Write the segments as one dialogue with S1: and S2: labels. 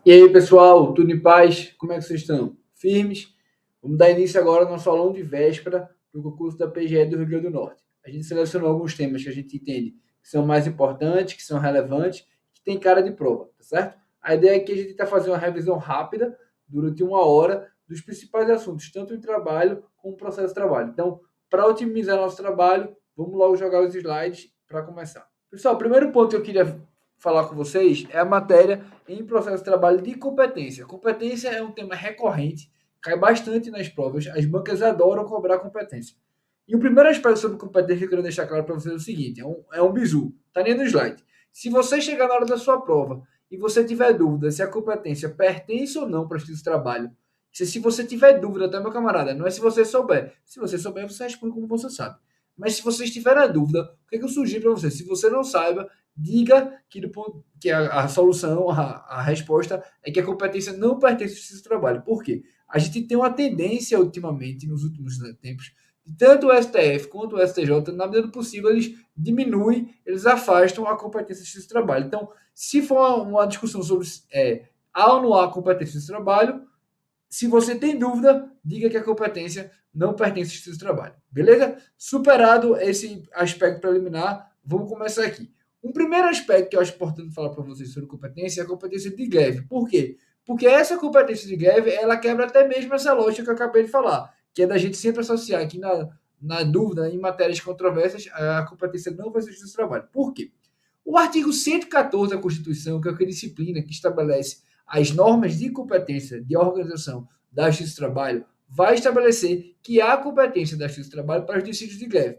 S1: E aí, pessoal, tudo em paz? Como é que vocês estão? Firmes? Vamos dar início agora ao nosso aulão de véspera do concurso da PGE do Rio Grande do Norte. A gente selecionou alguns temas que a gente entende que são mais importantes, que são relevantes, que tem cara de prova, tá certo? A ideia é que a gente está fazendo uma revisão rápida, durante uma hora, dos principais assuntos, tanto em trabalho como processo de trabalho. Então, para otimizar nosso trabalho, vamos logo jogar os slides para começar. Pessoal, o primeiro ponto que eu queria falar com vocês é a matéria em processo de trabalho de competência. Competência é um tema recorrente, cai bastante nas provas, as bancas adoram cobrar competência. E o primeiro aspecto sobre competência que eu quero deixar claro para vocês é o seguinte: é um bizu, tá nem no slide. Se você chegar na hora da sua prova e você tiver dúvida se a competência pertence ou não para esse trabalho, se você tiver dúvida, tá, meu camarada? Não é se você souber. Se você souber, você responde como você sabe. Mas se você estiver na dúvida, o que, é que eu sugiro para você? Se você não saiba, diga que a solução, a resposta é que a competência não pertence ao seu trabalho. Por quê? A gente tem uma tendência ultimamente, nos últimos tempos, de tanto o STF quanto o STJ, na medida do possível, eles diminuem, eles afastam a competência desse trabalho. Então, se for uma discussão sobre há ou não há competência desse trabalho, se você tem dúvida, diga que a competência não pertence ao seu trabalho. Beleza? Superado esse aspecto preliminar, vamos começar aqui. Um primeiro aspecto que eu acho importante falar para vocês sobre competência é a competência de greve. Por quê? Porque essa competência de greve, ela quebra até mesmo essa lógica que eu acabei de falar, que é da gente sempre associar aqui na dúvida, em matérias controversas, a competência não vai ser do trabalho. Por quê? O artigo 114 da Constituição, que é a disciplina que estabelece as normas de competência de organização da Justiça do Trabalho, vai estabelecer que há competência da Justiça do Trabalho para os dissídios de greve.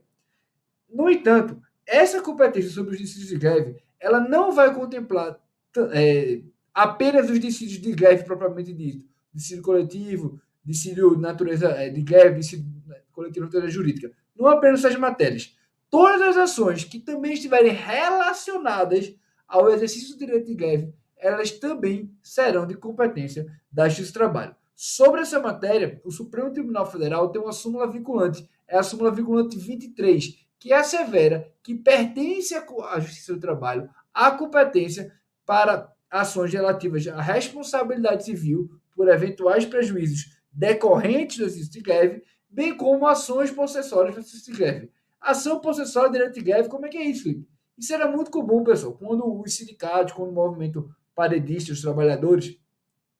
S1: No entanto, essa competência sobre os dissídios de greve, ela não vai contemplar apenas os dissídios de greve propriamente dito, dissídio coletivo, dissídio natureza de greve, dissídio coletivo de natureza jurídica. Não apenas essas matérias. Todas as ações que também estiverem relacionadas ao exercício do direito de greve, elas também serão de competência da Justiça do Trabalho. Sobre essa matéria, o Supremo Tribunal Federal tem uma súmula vinculante, é a súmula vinculante 23, que assevera que pertence à Justiça do Trabalho a competência para ações relativas à responsabilidade civil por eventuais prejuízos decorrentes do exercício de greve, bem como ações possessórias do exercício de greve. Ação possessória de direito de greve, como é que é isso, Felipe? Isso era muito comum, pessoal, quando os sindicatos, quando o movimento paredista, os trabalhadores,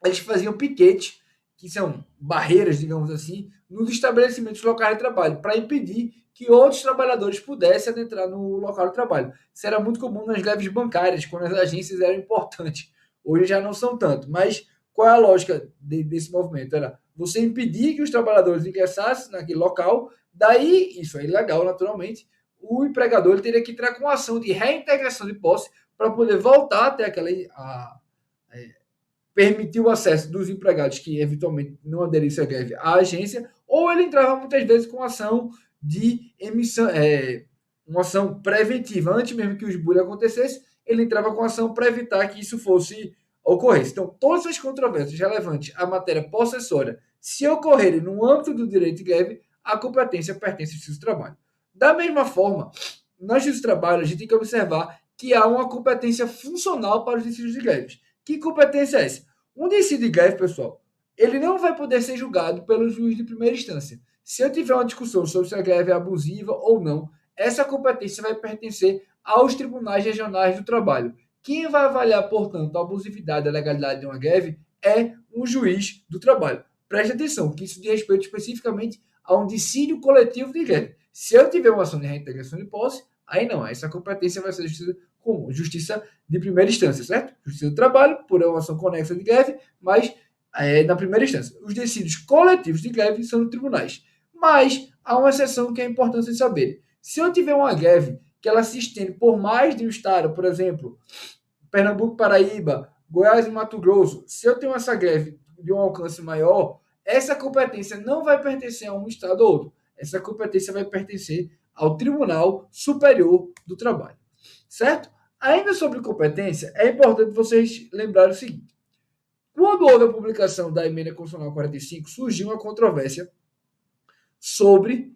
S1: eles faziam piquete, que são barreiras, digamos assim, nos estabelecimentos locais de trabalho, para impedir que outros trabalhadores pudessem adentrar no local de trabalho. Isso era muito comum nas greves bancárias, quando as agências eram importantes. Hoje já não são tanto. Mas qual é a lógica desse movimento? Era você impedir que os trabalhadores ingressassem naquele local, daí, isso é ilegal, naturalmente, o empregador ele teria que entrar com ação de reintegração de posse para poder voltar até aquela permitir o acesso dos empregados que eventualmente não aderissem à greve à agência, ou ele entrava muitas vezes com ação de emissão, uma ação preventiva, antes mesmo que o esbulho acontecesse, ele entrava com ação para evitar que isso fosse ocorresse. Então, todas as controvérsias relevantes à matéria possessória, se ocorrerem no âmbito do direito de greve, a competência pertence ao Justiça do Trabalho. Da mesma forma, na Justiça do Trabalho, a gente tem que observar que há uma competência funcional para os dissídios de greves. Que competência é essa? Um dissídio de greve, pessoal, ele não vai poder ser julgado pelo juiz de primeira instância. Se eu tiver uma discussão sobre se a greve é abusiva ou não, essa competência vai pertencer aos tribunais regionais do trabalho. Quem vai avaliar, portanto, a abusividade e a legalidade de uma greve é um juiz do trabalho. Preste atenção, que isso diz respeito especificamente a um dissídio coletivo de greve. Se eu tiver uma ação de reintegração de posse, aí não, essa competência vai ser justiça comum, justiça de primeira instância, certo? Justiça do Trabalho, por uma ação conexa de greve, mas na primeira instância. Os decídios coletivos de greve são nos tribunais. Mas há uma exceção que é importante saber. Se eu tiver uma greve que ela se estende por mais de um estado, por exemplo, Pernambuco, Paraíba, Goiás e Mato Grosso, se eu tenho essa greve de um alcance maior, essa competência não vai pertencer a um estado ou outro. Essa competência vai pertencer ao Tribunal Superior do Trabalho. Certo? Ainda sobre competência, é importante vocês lembrarem o seguinte: quando houve a publicação da Emenda Constitucional 45, surgiu uma controvérsia sobre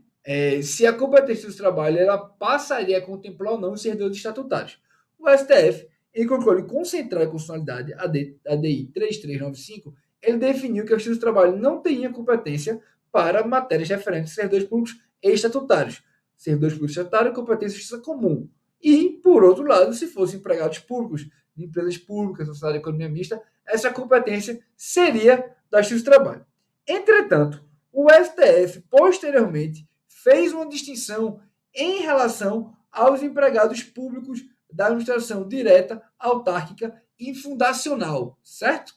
S1: se a competência do trabalho ela passaria a contemplar ou não os servidores estatutários. O STF em controle concentrar e constitucionalidade, ADI 3395, ele definiu que a Justiça do Trabalho não tinha competência para matérias referentes a servidores públicos estatutários. Servidores públicos estatutários, competência de justiça comum. E, por outro lado, se fossem empregados públicos de empresas públicas, sociedade de economia mista, essa competência seria da Justiça do Trabalho. Entretanto, o STF, posteriormente, fez uma distinção em relação aos empregados públicos da administração direta, autárquica e fundacional, certo?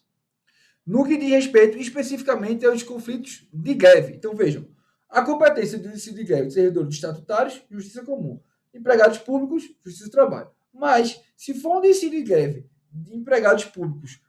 S1: No que diz respeito especificamente aos conflitos de greve. Então, vejam, a competência do exercício de greve de servidores estatutários, justiça comum. Empregados públicos, justiça do trabalho. Mas, se for um exercício de greve de empregados públicos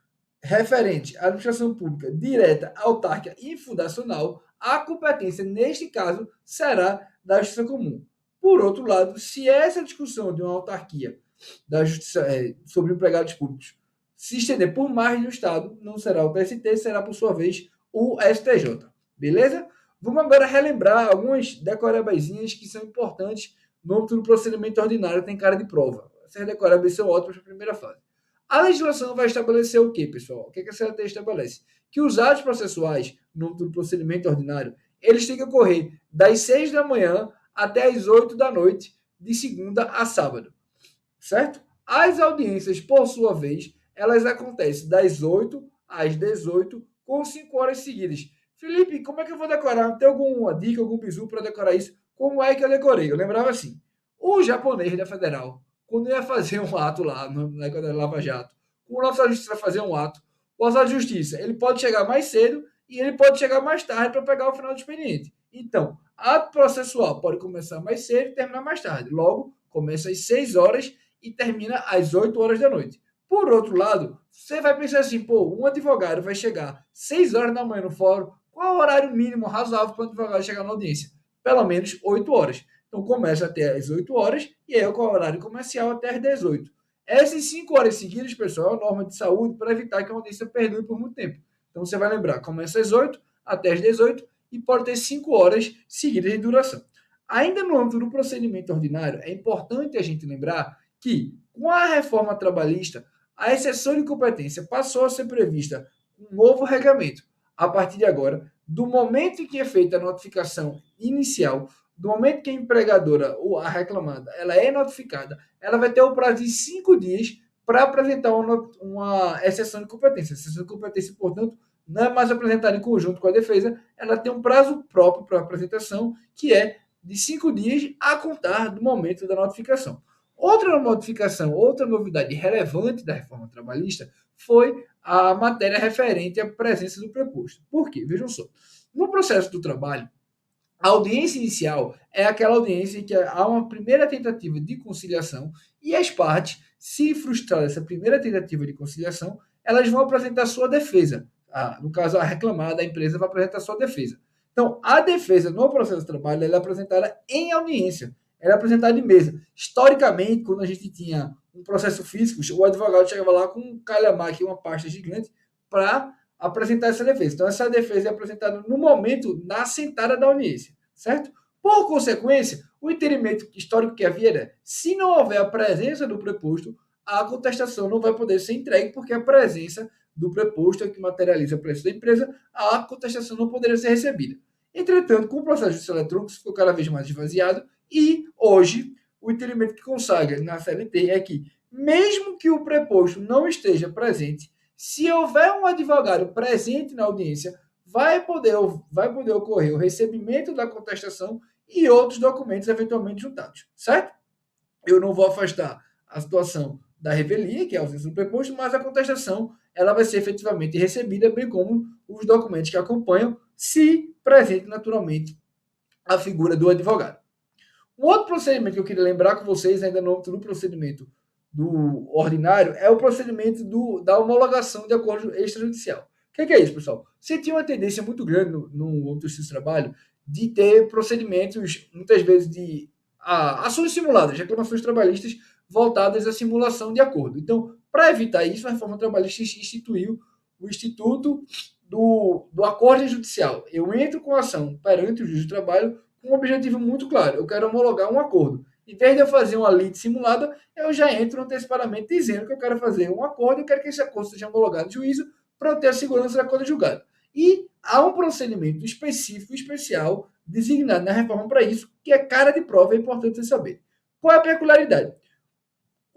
S1: referente à administração pública direta, autárquica e fundacional, a competência, neste caso, será da justiça comum. Por outro lado, se essa discussão de uma autarquia da justiça sobre empregados públicos se estender por mais do Estado, não será o TST, será, por sua vez, o STJ. Beleza? Vamos agora relembrar algumas decorabazinhas que são importantes no âmbito do procedimento ordinário, tem cara de prova. Essas decoradas são ótimas para a primeira fase. A legislação vai estabelecer o quê, pessoal? O que a CLT estabelece? Que os atos processuais, no âmbito do procedimento ordinário, eles têm que ocorrer das 6 da manhã até as 8 da noite, de segunda a sábado. Certo? As audiências, por sua vez, elas acontecem das 8 às 18, com 5 horas seguidas. Felipe, como é que eu vou decorar? Tem alguma dica, algum bizu para decorar isso? Como é que eu decorei? Eu lembrava assim, o japonês da Federal, quando ia fazer um ato lá, na época da Lava Jato, quando o oficial de justiça vai fazer um ato, o oficial de justiça, ele pode chegar mais cedo e ele pode chegar mais tarde para pegar o final do expediente. Então, ato processual pode começar mais cedo e terminar mais tarde. Logo, começa às 6 horas e termina às 8 horas da noite. Por outro lado, você vai pensar assim, pô, um advogado vai chegar 6 horas da manhã no fórum, qual é o horário mínimo razoável para um advogado chegar na audiência? Pelo menos 8 horas. Então, começa até às 8 horas e é o horário comercial até às 18. Essas 5 horas seguidas, pessoal, é uma norma de saúde para evitar que a audiência perdure por muito tempo. Então, você vai lembrar, começa às 8 até às 18 e pode ter 5 horas seguidas de duração. Ainda no âmbito do procedimento ordinário, é importante a gente lembrar que, com a reforma trabalhista, a exceção de competência passou a ser prevista um novo regulamento. A partir de agora, do momento em que é feita a notificação inicial, do momento que a empregadora ou a reclamada ela é notificada, ela vai ter o prazo de 5 dias para apresentar uma exceção de competência. A exceção de competência, portanto, não é mais apresentada em conjunto com a defesa, ela tem um prazo próprio para apresentação, que é de 5 dias a contar do momento da notificação. Outra modificação, outra novidade relevante da reforma trabalhista foi a matéria referente à presença do preposto. Por quê? Vejam só. No processo do trabalho, a audiência inicial é aquela audiência em que há uma primeira tentativa de conciliação e as partes, se frustrar essa primeira tentativa de conciliação, elas vão apresentar sua defesa. No caso, a reclamada, a empresa vai apresentar sua defesa. Então, a defesa no processo do trabalho ela é apresentada em audiência. Ela é apresentada em mesa. Historicamente, quando a gente tinha um processo físico, o advogado chegava lá com um calhamaque, uma pasta gigante, para apresentar essa defesa. Então, essa defesa é apresentada no momento da sentada da audiência, certo? Por consequência, o entendimento histórico que havia era, se não houver a presença do preposto, a contestação não vai poder ser entregue, porque a presença do preposto é que materializa a presença da empresa, a contestação não poderia ser recebida. Entretanto, com o processo judicial eletrônico, ficou cada vez mais esvaziado, e hoje, o entendimento que consagra na CLT é que, mesmo que o preposto não esteja presente, se houver um advogado presente na audiência, vai poder ocorrer o recebimento da contestação e outros documentos eventualmente juntados, certo? Eu não vou afastar a situação da revelia, que é a ausência do preposto, mas a contestação ela vai ser efetivamente recebida, bem como os documentos que acompanham, se presente naturalmente a figura do advogado. Um outro procedimento que eu queria lembrar com vocês, ainda no procedimento do ordinário, é o procedimento da homologação de acordo extrajudicial. O que é isso, pessoal? Você tinha uma tendência muito grande no âmbito do trabalho de ter procedimentos, muitas vezes, de ações simuladas, reclamações trabalhistas voltadas à simulação de acordo. Então, para evitar isso, a reforma trabalhista instituiu o Instituto do Acordo Judicial. Eu entro com a ação perante o juiz do trabalho com um objetivo muito claro. Eu quero homologar um acordo. Em vez de eu fazer uma lide simulada, eu já entro antecipadamente dizendo que eu quero fazer um acordo e quero que esse acordo seja homologado no juízo para eu ter a segurança da coisa julgada. E há um procedimento específico, especial, designado na reforma para isso, que é cara de prova, é importante você saber. Qual é a peculiaridade?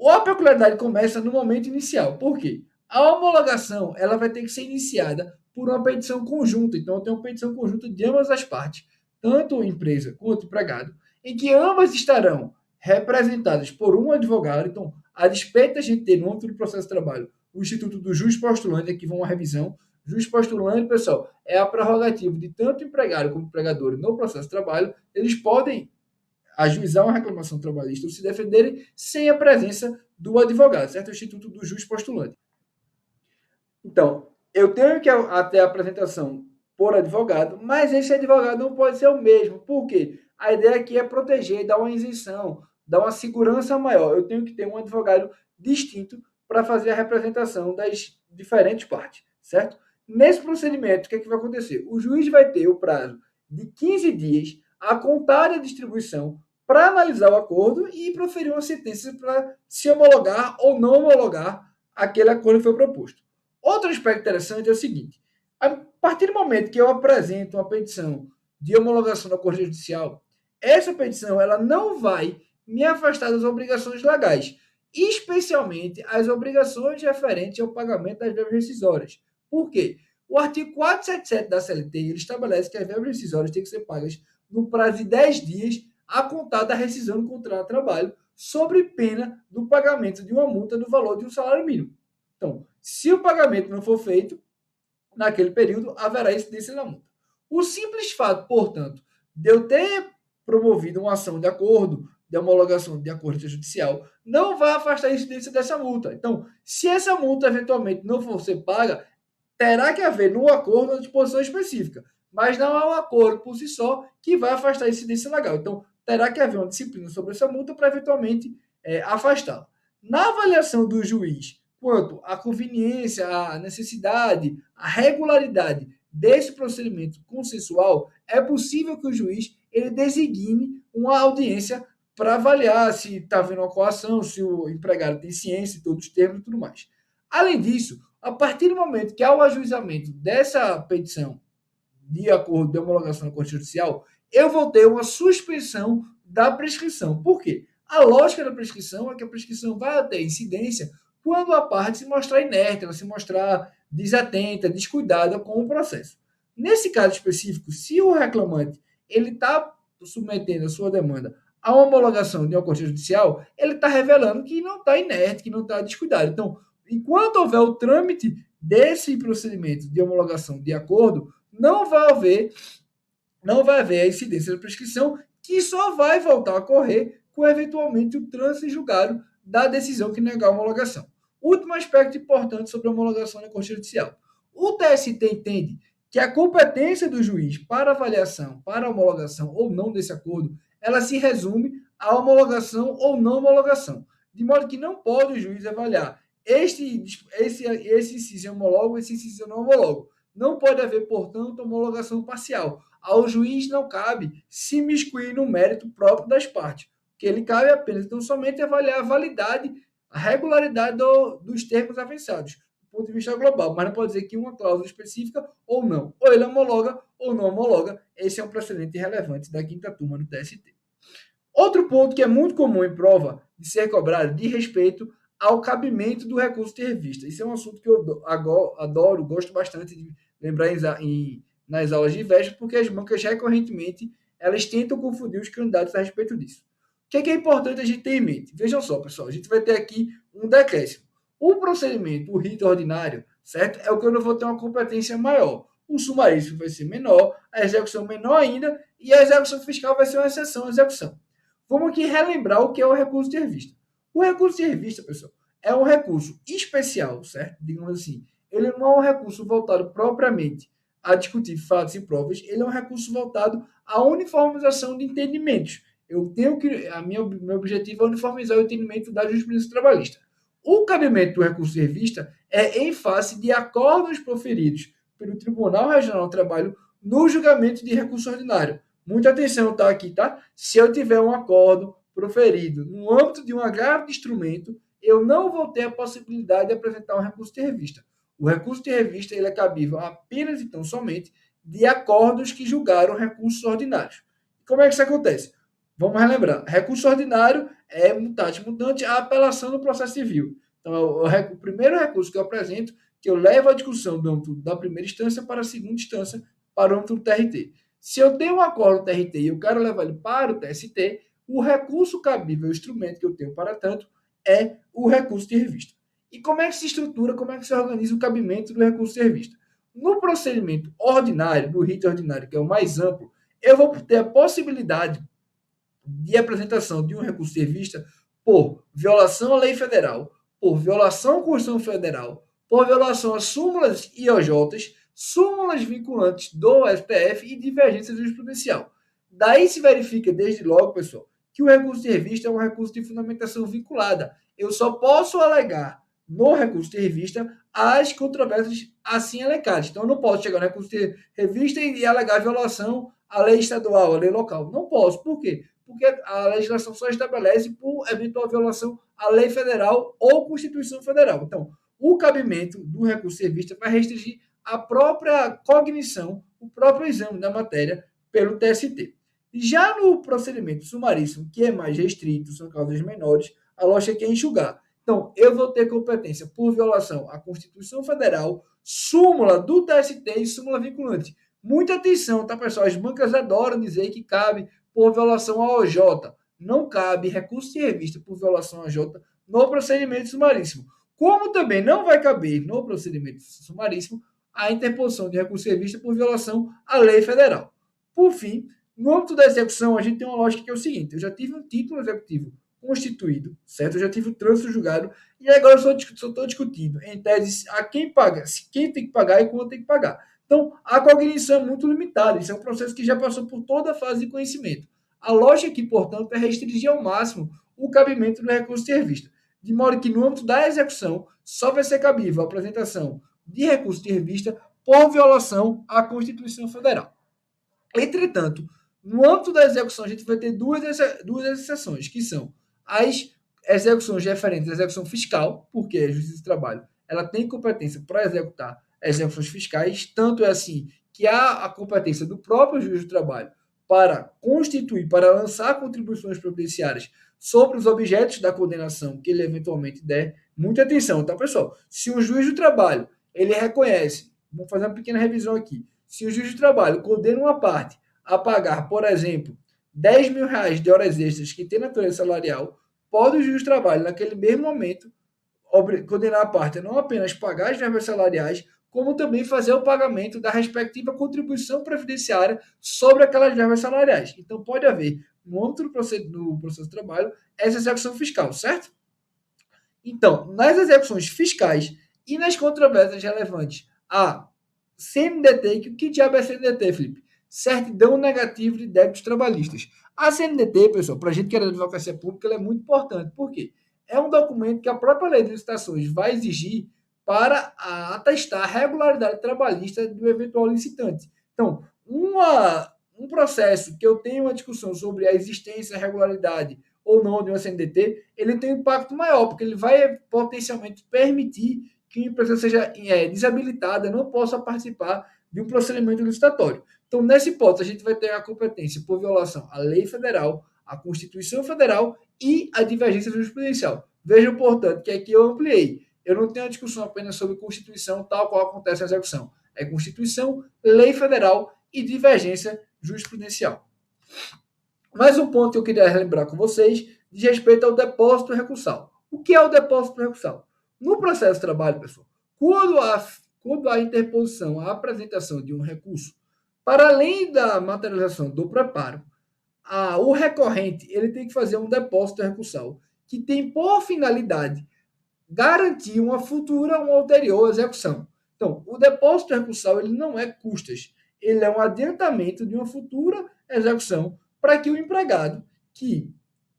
S1: A peculiaridade começa no momento inicial. Por quê? A homologação ela vai ter que ser iniciada por uma petição conjunta. Então, eu tenho uma petição conjunta de ambas as partes, tanto empresa quanto empregado, em que ambas estarão representadas por um advogado. Então, a despeito da gente ter no âmbito do processo de trabalho o Instituto do Juiz Postulante, aqui vão uma revisão. Juiz postulante, pessoal, é a prerrogativa de tanto empregado como empregador no processo de trabalho. Eles podem ajuizar uma reclamação trabalhista ou se defenderem sem a presença do advogado, certo? O Instituto do Juiz Postulante. Então, eu tenho que até a apresentação por advogado, mas esse advogado não pode ser o mesmo. Por quê? A ideia aqui é proteger, dar uma isenção, dar uma segurança maior. Eu tenho que ter um advogado distinto para fazer a representação das diferentes partes, certo? Nesse procedimento, o que, é que vai acontecer? O juiz vai ter o prazo de 15 dias a contar da distribuição para analisar o acordo e proferir uma sentença para se homologar ou não homologar aquele acordo que foi proposto. Outro aspecto interessante é o seguinte: a partir do momento que eu apresento uma petição de homologação da Corte Judicial, essa petição ela não vai me afastar das obrigações legais, especialmente as obrigações referentes ao pagamento das verbas rescisórias. Por quê? O artigo 477 da CLT ele estabelece que as verbas rescisórias têm que ser pagas no prazo de 10 dias a contar da rescisão do contrato de trabalho, sobre pena do pagamento de uma multa no valor de um salário mínimo. Então, se o pagamento não for feito, naquele período, haverá incidência da multa. O simples fato, portanto, de eu ter promovido uma ação de acordo, de homologação de acordo judicial, não vai afastar a incidência dessa multa. Então, se essa multa eventualmente não for ser paga, terá que haver no acordo uma disposição específica. Mas não é um acordo por si só que vai afastar a incidência legal. Então, terá que haver uma disciplina sobre essa multa para eventualmente afastá-la. Na avaliação do juiz quanto à conveniência, à necessidade, à regularidade desse procedimento consensual, é possível que o juiz ele designe uma audiência para avaliar se está havendo uma coação, se o empregado tem ciência de todos os termos e tudo mais. Além disso, a partir do momento que há o ajuizamento dessa petição de acordo de homologação da Corte Judicial, eu vou ter uma suspensão da prescrição. Por quê? A lógica da prescrição é que a prescrição vai ter incidência quando a parte se mostrar inerte, ela se mostrar desatenta, descuidada com o processo. Nesse caso específico, se o reclamante ele está submetendo a sua demanda a uma homologação de uma Corte Judicial, ele está revelando que não está inerte, que não está descuidado. Então, enquanto houver o trâmite desse procedimento de homologação de acordo, não vai haver a incidência da prescrição, que só vai voltar a ocorrer com eventualmente o trânsito julgado da decisão que negar a homologação. Último aspecto importante sobre a homologação da Corte Judicial. O TST entende que a competência do juiz para avaliação, para homologação ou não desse acordo, ela se resume à homologação ou não homologação. De modo que não pode o juiz avaliar esse inciso homologo, esse inciso não homologo. Não pode haver, portanto, homologação parcial. Ao juiz não cabe se imiscuir no mérito próprio das partes, que ele cabe apenas, então, somente avaliar a validade, a regularidade dos termos avançados, do ponto de vista global, mas não pode dizer que uma cláusula específica ou não. Ou ele homologa ou não homologa. Esse é um precedente relevante da quinta turma do TST. Outro ponto que é muito comum em prova de ser cobrado diz respeito ao cabimento do recurso de revista. Isso é um assunto que eu adoro, gosto bastante de lembrar nas aulas de véspera, porque as bancas recorrentemente elas tentam confundir os candidatos a respeito disso. O que é importante a gente ter em mente? Vejam só, pessoal, a gente vai ter aqui um decréscimo. O procedimento, o rito ordinário, certo? É o que eu não vou ter uma competência maior. O sumaríssimo vai ser menor, a execução menor ainda, e a execução fiscal vai ser uma exceção à execução. Vamos aqui relembrar o que é o recurso de revista. O recurso de revista, pessoal, é um recurso especial, certo? Digamos assim, ele não é um recurso voltado propriamente a discutir fatos e provas, ele é um recurso voltado à uniformização de entendimentos. Meu objetivo é uniformizar o entendimento da jurisprudência trabalhista. O cabimento do recurso de revista é em face de acordos proferidos pelo Tribunal Regional do Trabalho no julgamento de recurso ordinário. Muita atenção, tá aqui, tá? Se eu tiver um acordo proferido no âmbito de um agravo de instrumento, eu não vou ter a possibilidade de apresentar um recurso de revista. O recurso de revista ele é cabível apenas e tão somente de acordos que julgaram recursos ordinários. Como é que isso acontece? Vamos relembrar. Recurso ordinário é mutante mutante a apelação no processo civil. Então, o primeiro recurso que eu apresento, que eu levo a discussão do âmbito da primeira instância para a segunda instância, para o âmbito do TRT. Se eu tenho um acordo do TRT e eu quero levar ele para o TST, o recurso cabível, o instrumento que eu tenho para tanto, é o recurso de revista. E como é que se estrutura, como é que se organiza o cabimento do recurso de revista? No procedimento ordinário, do rito ordinário, que é o mais amplo, eu vou ter a possibilidade de apresentação de um recurso de revista por violação à lei federal, por violação à Constituição Federal, por violação a súmulas e OJs, súmulas vinculantes do STF e divergência jurisprudencial. Daí se verifica, desde logo, pessoal, que o recurso de revista é um recurso de fundamentação vinculada. Eu só posso alegar no recurso de revista as controvérsias assim elencadas. Então, eu não posso chegar no recurso de revista e alegar violação à lei estadual, à lei local. Não posso. Por quê? Porque a legislação só estabelece por eventual violação à lei federal ou Constituição Federal. Então, o cabimento do recurso de revista vai restringir a própria cognição, o próprio exame da matéria pelo TST. Já no procedimento sumaríssimo, que é mais restrito, são causas menores, a lógica aqui é enxugar. Então, eu vou ter competência por violação à Constituição Federal, súmula do TST e súmula vinculante. Muita atenção, tá, pessoal? As bancas adoram dizer que cabe por violação à OJ. Não cabe recurso de revista por violação à OJ no procedimento sumaríssimo. Como também não vai caber no procedimento sumaríssimo a interposição de recurso de revista por violação à lei federal. Por fim, no âmbito da execução, a gente tem uma lógica que é o seguinte: eu já tive um título executivo constituído, certo? Eu já tive o trânsito julgado e agora eu só estou discutindo, em tese, a quem paga, se quem tem que pagar e quanto tem que pagar. Então, a cognição é muito limitada. Isso é um processo que já passou por toda a fase de conhecimento. A lógica aqui, portanto, é restringir ao máximo o cabimento do recurso de revista, de modo que no âmbito da execução só vai ser cabível a apresentação de recurso de revista por violação à Constituição Federal. Entretanto, no âmbito da execução, a gente vai ter duas exceções, que são as execuções referentes à execução fiscal, porque a Justiça do Trabalho ela tem competência para executar execuções fiscais, tanto é assim que há a competência do próprio juiz do trabalho para constituir, para lançar contribuições previdenciárias sobre os objetos da condenação que ele eventualmente der. Muita atenção, tá, pessoal? Se o juiz do trabalho ele reconhece, vamos fazer uma pequena revisão aqui, se o juiz do trabalho condena uma parte a pagar, por exemplo, R$ 10.000 de horas extras que tem natureza salarial, pode o juiz do trabalho, naquele mesmo momento, condenar a parte a não apenas pagar as verbas salariais, como também fazer o pagamento da respectiva contribuição previdenciária sobre aquelas verbas salariais. Então, pode haver, no âmbito do processo de trabalho, essa execução fiscal, certo? Então, nas execuções fiscais e nas controvérsias relevantes a CNDT, que diabo é CNDT, Felipe? Certidão negativa de débitos trabalhistas. A CNDT, pessoal, para a gente que é da advocacia pública, ela é muito importante. Por quê? É um documento que a própria lei de licitações vai exigir para atestar a regularidade trabalhista do eventual licitante. Então, um processo que eu tenho uma discussão sobre a existência, a regularidade ou não de uma CNDT, ele tem um impacto maior, porque ele vai potencialmente permitir que uma empresa seja desabilitada, não possa participar de um procedimento licitatório. Então, nessa hipótese, a gente vai ter a competência por violação à lei federal, à Constituição Federal e à divergência jurisprudencial. Vejam, portanto, que aqui eu ampliei. Eu não tenho uma discussão apenas sobre Constituição, tal qual acontece na execução. É Constituição, lei federal e divergência jurisprudencial. Mais um ponto que eu queria relembrar com vocês diz respeito ao depósito recursal. O que é o depósito recursal? No processo de trabalho, pessoal, quando há interposição, a apresentação de um recurso, para além da materialização do preparo, o recorrente ele tem que fazer um depósito recursal, que tem por finalidade garantir uma futura ou uma ulterior execução. Então, o depósito recursal ele não é custas, ele é um adiantamento de uma futura execução para que o empregado, que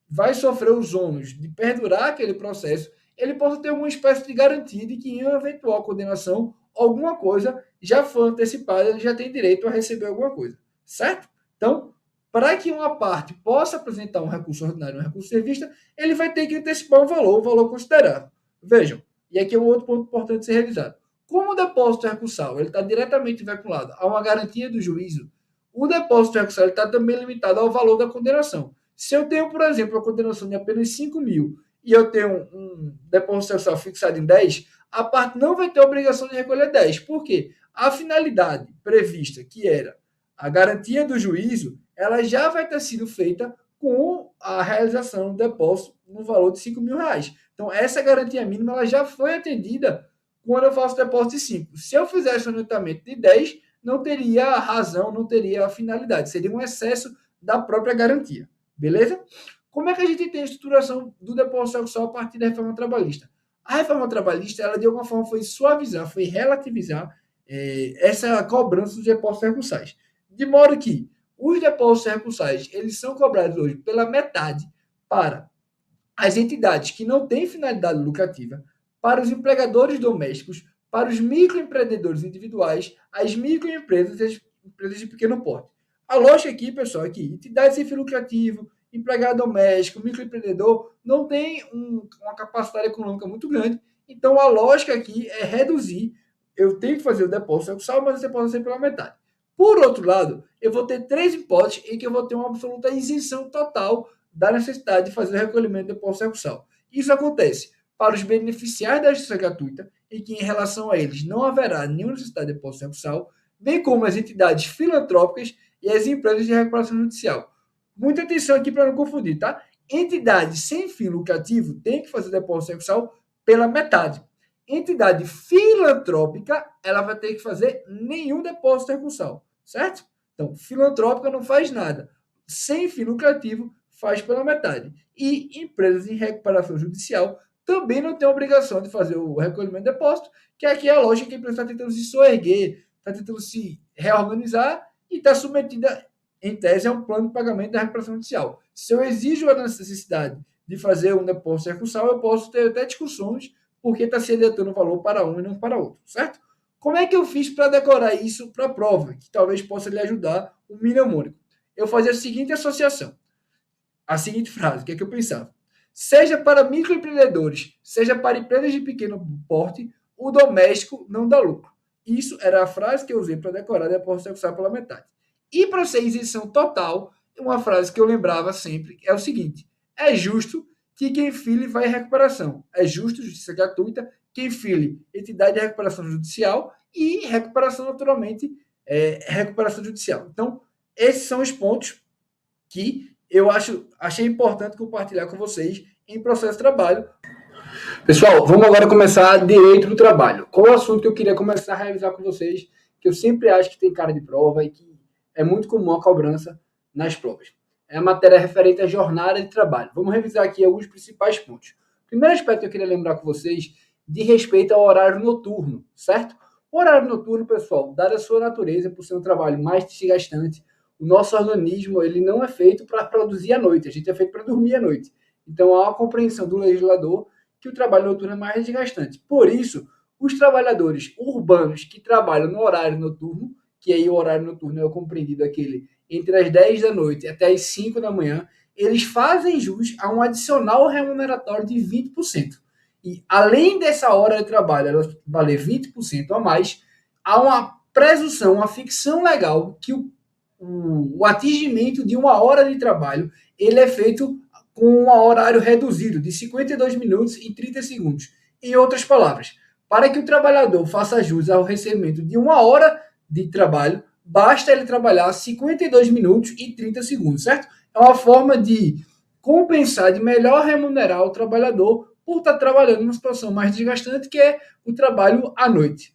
S1: vai sofrer os ônus de perdurar aquele processo, ele possa ter alguma espécie de garantia de que em uma eventual condenação, alguma coisa já foi antecipada, ele já tem direito a receber alguma coisa, certo? Então, para que uma parte possa apresentar um recurso ordinário, um recurso servista, ele vai ter que antecipar um valor considerável. Vejam, e aqui é um outro ponto importante de ser revisado. Como o depósito recursal ele está diretamente vinculado a uma garantia do juízo, o depósito recursal está também limitado ao valor da condenação. Se eu tenho, por exemplo, a condenação de apenas 5 mil e eu tenho um depósito recursal fixado em 10, a parte não vai ter a obrigação de recolher 10. Por quê? A finalidade prevista, que era a garantia do juízo, ela já vai ter sido feita com a realização do depósito no valor de 5 mil reais. Então, essa garantia mínima ela já foi atendida quando eu faço depósito de 5. Se eu fizesse um adiantamento de 10, não teria razão, não teria finalidade. Seria um excesso da própria garantia. Beleza? Como é que a gente tem a estruturação do depósito recursal a partir da reforma trabalhista? A reforma trabalhista, ela de alguma forma foi suavizar, foi relativizar essa cobrança dos depósitos recursais. De modo que os depósitos recursais, eles são cobrados hoje pela metade para as entidades que não têm finalidade lucrativa, para os empregadores domésticos, para os microempreendedores individuais, as microempresas e as empresas de pequeno porte. A lógica aqui, pessoal, é que entidade sem fim lucrativo, empregado doméstico, microempreendedor, não tem uma capacidade econômica muito grande. Então, a lógica aqui é reduzir. Eu tenho que fazer o depósito recursal, mas esse depósito ser pela metade. Por outro lado, eu vou ter 3 hipóteses em que eu vou ter uma absoluta isenção total da necessidade de fazer o recolhimento do depósito recursal. Isso acontece para os beneficiários da justiça gratuita, em que, em relação a eles, não haverá nenhuma necessidade de depósito recursal, bem como as entidades filantrópicas e as empresas de recuperação judicial. Muita atenção aqui para não confundir, tá? Entidade sem fim lucrativo tem que fazer depósito recursal pela metade. Entidade filantrópica, ela vai ter que fazer nenhum depósito recursal, certo? Então, filantrópica não faz nada. Sem fim lucrativo, faz pela metade. E empresas em recuperação judicial também não tem a obrigação de fazer o recolhimento de depósito, que aqui é a lógica que a empresa está tentando se soerguer, está tentando se reorganizar e está submetida, em tese, a um plano de pagamento da recuperação judicial. Se eu exijo a necessidade de fazer um depósito recursal, eu posso ter até discussões porque está se adiantando o valor para um e não para outro, certo? Como é que eu fiz para decorar isso para a prova, que talvez possa lhe ajudar o mnemônico? Eu fazia a seguinte associação, a seguinte frase, o que é que eu pensava? Seja para microempreendedores, seja para empresas de pequeno porte, o doméstico não dá lucro. Isso era a frase que eu usei para decorar depósito recursal pela metade. E para ser isenção total, uma frase que eu lembrava sempre é o seguinte: é justo que quem file vai em recuperação. É justo, justiça gratuita, quem file entidade de recuperação judicial e recuperação, naturalmente, recuperação judicial. Então, esses são os pontos que eu achei importante compartilhar com vocês em processo de trabalho. Pessoal, vamos agora começar direito do trabalho. Qual é o assunto que eu queria começar a revisar com vocês, que eu sempre acho que tem cara de prova e que é muito comum a cobrança nas provas. É a matéria referente à jornada de trabalho. Vamos revisar aqui alguns principais pontos. O primeiro aspecto que eu queria lembrar com vocês de respeito ao horário noturno, certo? O horário noturno, pessoal, dada a sua natureza, por ser um trabalho mais desgastante, o nosso organismo ele não é feito para produzir à noite, a gente é feito para dormir à noite. Então há uma compreensão do legislador que o trabalho noturno é mais desgastante. Por isso, os trabalhadores urbanos que trabalham no horário noturno, que aí o horário noturno é o compreendido aquele entre as 10 da noite até as 5 da manhã, eles fazem jus a um adicional remuneratório de 20%. E além dessa hora de trabalho ela valer 20% a mais, há uma presunção, uma ficção legal que o atingimento de uma hora de trabalho ele é feito com um horário reduzido de 52 minutos e 30 segundos. Em outras palavras, para que o trabalhador faça jus ao recebimento de uma hora de trabalho, basta ele trabalhar 52 minutos e 30 segundos, certo? É uma forma de compensar, de melhor remunerar o trabalhador por estar trabalhando numa situação mais desgastante, que é o trabalho à noite.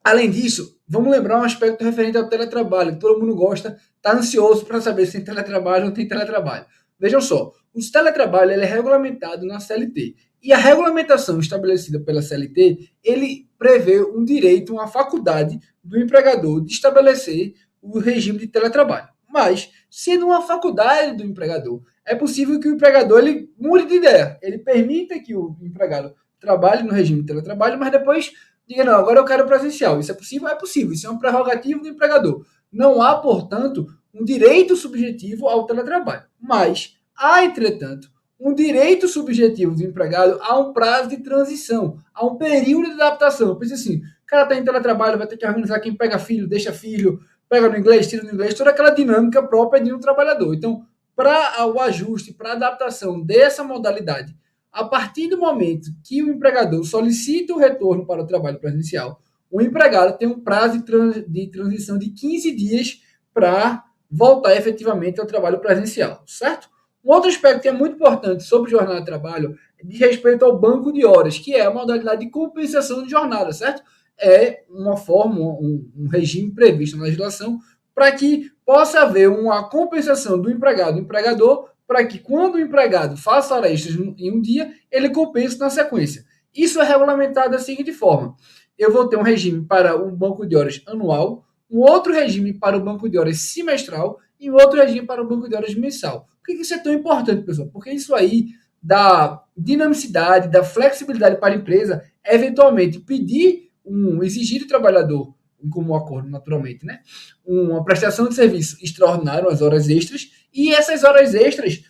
S1: Além disso, vamos lembrar um aspecto referente ao teletrabalho, que todo mundo gosta, está ansioso para saber se tem teletrabalho ou não tem teletrabalho. Vejam só, o teletrabalho ele é regulamentado na CLT. E a regulamentação estabelecida pela CLT, ele prevê um direito, uma faculdade do empregador de estabelecer o regime de teletrabalho. Mas, sendo uma faculdade do empregador, é possível que o empregador ele mude de ideia. Ele permita que o empregado trabalhe no regime de teletrabalho, mas depois diga, não, agora eu quero presencial. Isso é possível? É possível. Isso é uma prerrogativa do empregador. Não há, portanto, um direito subjetivo ao teletrabalho. Mas há, entretanto, um direito subjetivo do empregado a um prazo de transição, a um período de adaptação. Pensa assim, o cara está em teletrabalho, vai ter que organizar quem pega filho, deixa filho, pega no inglês, tira no inglês, toda aquela dinâmica própria de um trabalhador. Então, para o ajuste, para a adaptação dessa modalidade, a partir do momento que o empregador solicita o retorno para o trabalho presencial, o empregado tem um prazo de transição de 15 dias para voltar efetivamente ao trabalho presencial, certo? Um outro aspecto que é muito importante sobre jornada de trabalho diz respeito ao banco de horas, que é a modalidade de compensação de jornada, certo? É uma forma, um regime previsto na legislação para que possa haver uma compensação do empregado e do empregador para que quando o empregado faça hora extras em um dia, ele compense na sequência. Isso é regulamentado da seguinte forma: eu vou ter um regime para um banco de horas anual, um outro regime para o banco de horas semestral e um outro regime para o banco de horas mensal. Por que isso é tão importante, pessoal? Porque isso aí dá dinamicidade, dá flexibilidade para a empresa, eventualmente exigir do trabalhador, em comum acordo, naturalmente, né? Uma prestação de serviço extraordinário, as horas extras, e essas horas extras,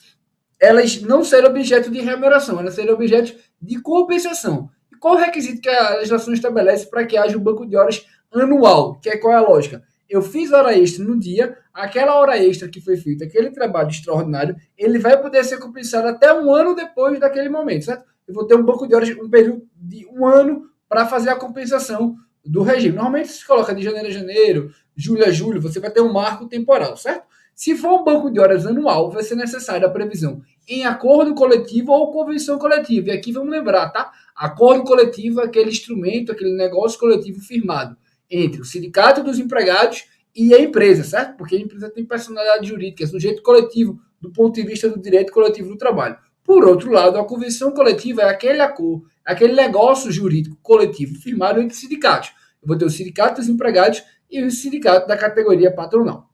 S1: elas não serão objeto de remuneração, elas serão objeto de compensação. E qual o requisito que a legislação estabelece para que haja um banco de horas anual? Que é qual é a lógica? Eu fiz hora extra no dia, aquela hora extra que foi feita, aquele trabalho extraordinário, ele vai poder ser compensado até um ano depois daquele momento, certo? Eu vou ter um banco de horas, um período de um ano para fazer a compensação do regime. Normalmente se coloca de janeiro a janeiro, julho a julho, você vai ter um marco temporal, certo? Se for um banco de horas anual, vai ser necessária a previsão em acordo coletivo ou convenção coletiva. E aqui vamos lembrar, tá? Acordo coletivo é aquele instrumento, aquele negócio coletivo firmado entre o sindicato dos empregados e a empresa, certo? Porque a empresa tem personalidade jurídica, é sujeito coletivo do ponto de vista do direito coletivo do trabalho. Por outro lado, a convenção coletiva é aquele acordo, aquele negócio jurídico coletivo firmado entre sindicatos. Eu vou ter o sindicato dos empregados e o sindicato da categoria patronal.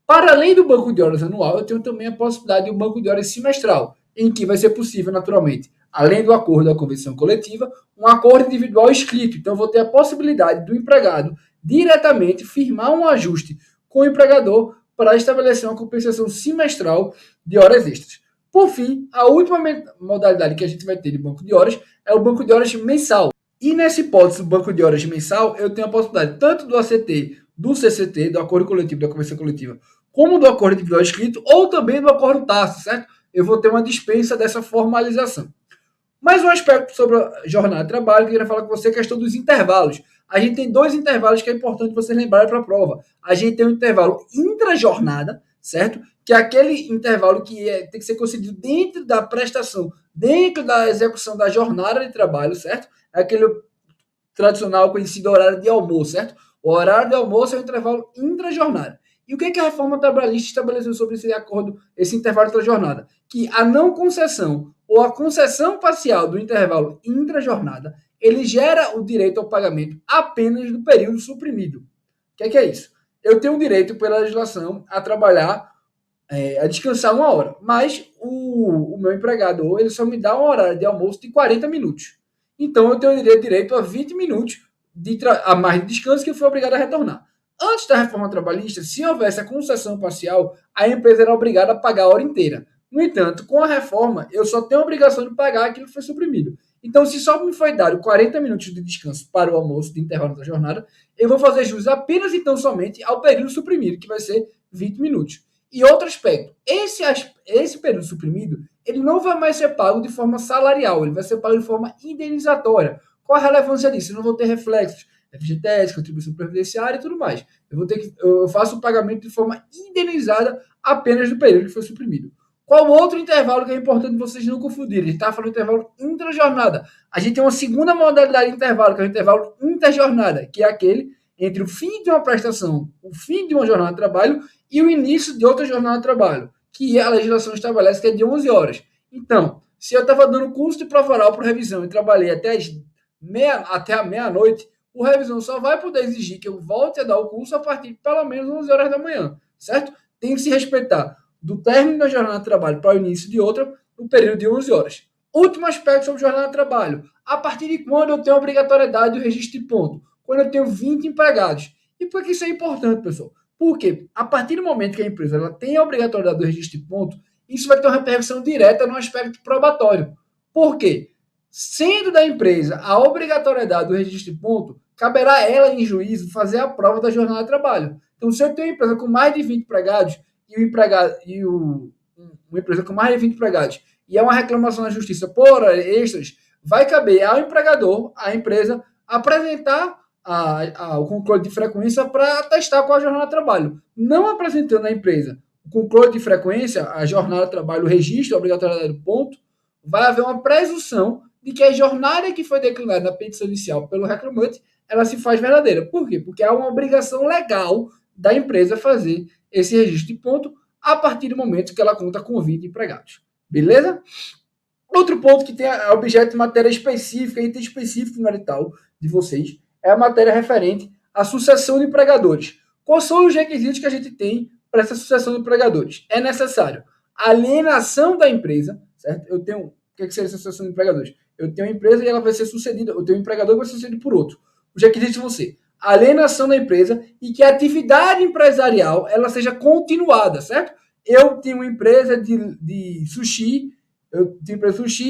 S1: Para além do banco de horas anual, eu tenho também a possibilidade de um banco de horas semestral, em que vai ser possível, naturalmente, além do acordo da convenção coletiva, um acordo individual escrito. Então, eu vou ter a possibilidade do empregado diretamente firmar um ajuste com o empregador para estabelecer uma compensação semestral de horas extras. Por fim, a última modalidade que a gente vai ter de banco de horas é o banco de horas mensal. E nessa hipótese do banco de horas mensal, eu tenho a possibilidade tanto do ACT, do CCT, do acordo coletivo, da convenção coletiva, como do acordo individual escrito, ou também do acordo tácito, certo? Eu vou ter uma dispensa dessa formalização. Mais um aspecto sobre a jornada de trabalho que eu queria falar com você, é a questão dos intervalos. A gente tem dois intervalos que é importante você lembrar para a prova. A gente tem um intervalo intra-jornada, certo? Que é aquele intervalo que tem que ser concedido dentro da prestação, dentro da execução da jornada de trabalho, certo? É aquele tradicional conhecido horário de almoço, certo? O horário de almoço é o intervalo intra-jornada. E o que a reforma trabalhista estabeleceu sobre esse acordo, esse intervalo intra-jornada? Que a não concessão ou a concessão parcial do intervalo intra-jornada, ele gera o direito ao pagamento apenas do período suprimido. O que é isso? Eu tenho o direito, pela legislação, a trabalhar, a descansar uma hora, mas o meu empregador ele só me dá um horário de almoço de 40 minutos. Então, eu tenho direito a 20 minutos a mais de descanso que eu fui obrigado a retornar. Antes da reforma trabalhista, se houvesse a concessão parcial, a empresa era obrigada a pagar a hora inteira. No entanto, com a reforma, eu só tenho a obrigação de pagar aquilo que foi suprimido. Então, se só me foi dado 40 minutos de descanso para o almoço de intervalo da jornada, eu vou fazer jus apenas então somente ao período suprimido, que vai ser 20 minutos. E outro aspecto, esse período suprimido, ele não vai mais ser pago de forma salarial, ele vai ser pago de forma indenizatória. Qual a relevância disso? Eu não vou ter reflexos, FGTS, contribuição previdenciária e tudo mais. Eu faço o pagamento de forma indenizada apenas do período que foi suprimido. Qual outro intervalo que é importante vocês não confundirem? A gente está falando do intervalo intrajornada. A gente tem uma segunda modalidade de intervalo, que é o intervalo interjornada, que é aquele entre o fim de uma prestação, o fim de uma jornada de trabalho e o início de outra jornada de trabalho, que a legislação estabelece que é de 11 horas. Então, se eu estava dando curso de prova oral para revisão e trabalhei até a meia-noite, o revisão só vai poder exigir que eu volte a dar o curso a partir de pelo menos 11 horas da manhã, certo? Tem que se respeitar do término da jornada de trabalho para o início de outra, no período de 11 horas. Último aspecto sobre jornada de trabalho. A partir de quando eu tenho a obrigatoriedade do registro de ponto? Quando eu tenho 20 empregados. E por que isso é importante, pessoal? Por quê? A partir do momento que a empresa ela tem a obrigatoriedade do registro de ponto, isso vai ter uma repercussão direta no aspecto probatório. Por quê? Sendo da empresa a obrigatoriedade do registro de ponto, caberá a ela, em juízo, fazer a prova da jornada de trabalho. Então, se eu tenho uma empresa com mais de 20 empregados uma empresa com mais de 20 empregados e é uma reclamação na justiça por horas extras, vai caber ao empregador, à empresa, apresentar o controle de frequência para atestar qual a jornada de trabalho. Não apresentando à empresa o controle de frequência, a jornada de trabalho, o registro, a obrigatoriedade do ponto, vai haver uma presunção de que a jornada que foi declinada na petição inicial pelo reclamante, ela se faz verdadeira. Por quê? Porque há uma obrigação legal da empresa fazer esse registro de ponto a partir do momento que ela conta com 20 empregados. Beleza? Outro ponto que tem objeto de matéria específica, item específico no edital de vocês, é a matéria referente à sucessão de empregadores. Quais são os requisitos que a gente tem para essa sucessão de empregadores? É necessário alienação da empresa, certo? Eu tenho, o que seria essa sucessão de empregadores? Eu tenho uma empresa e ela vai ser sucedida, eu tenho um empregador que vai ser sucedido por outro. Os requisitos vão ser alienação da empresa e que a atividade empresarial ela seja continuada, certo? Eu tenho uma empresa de sushi,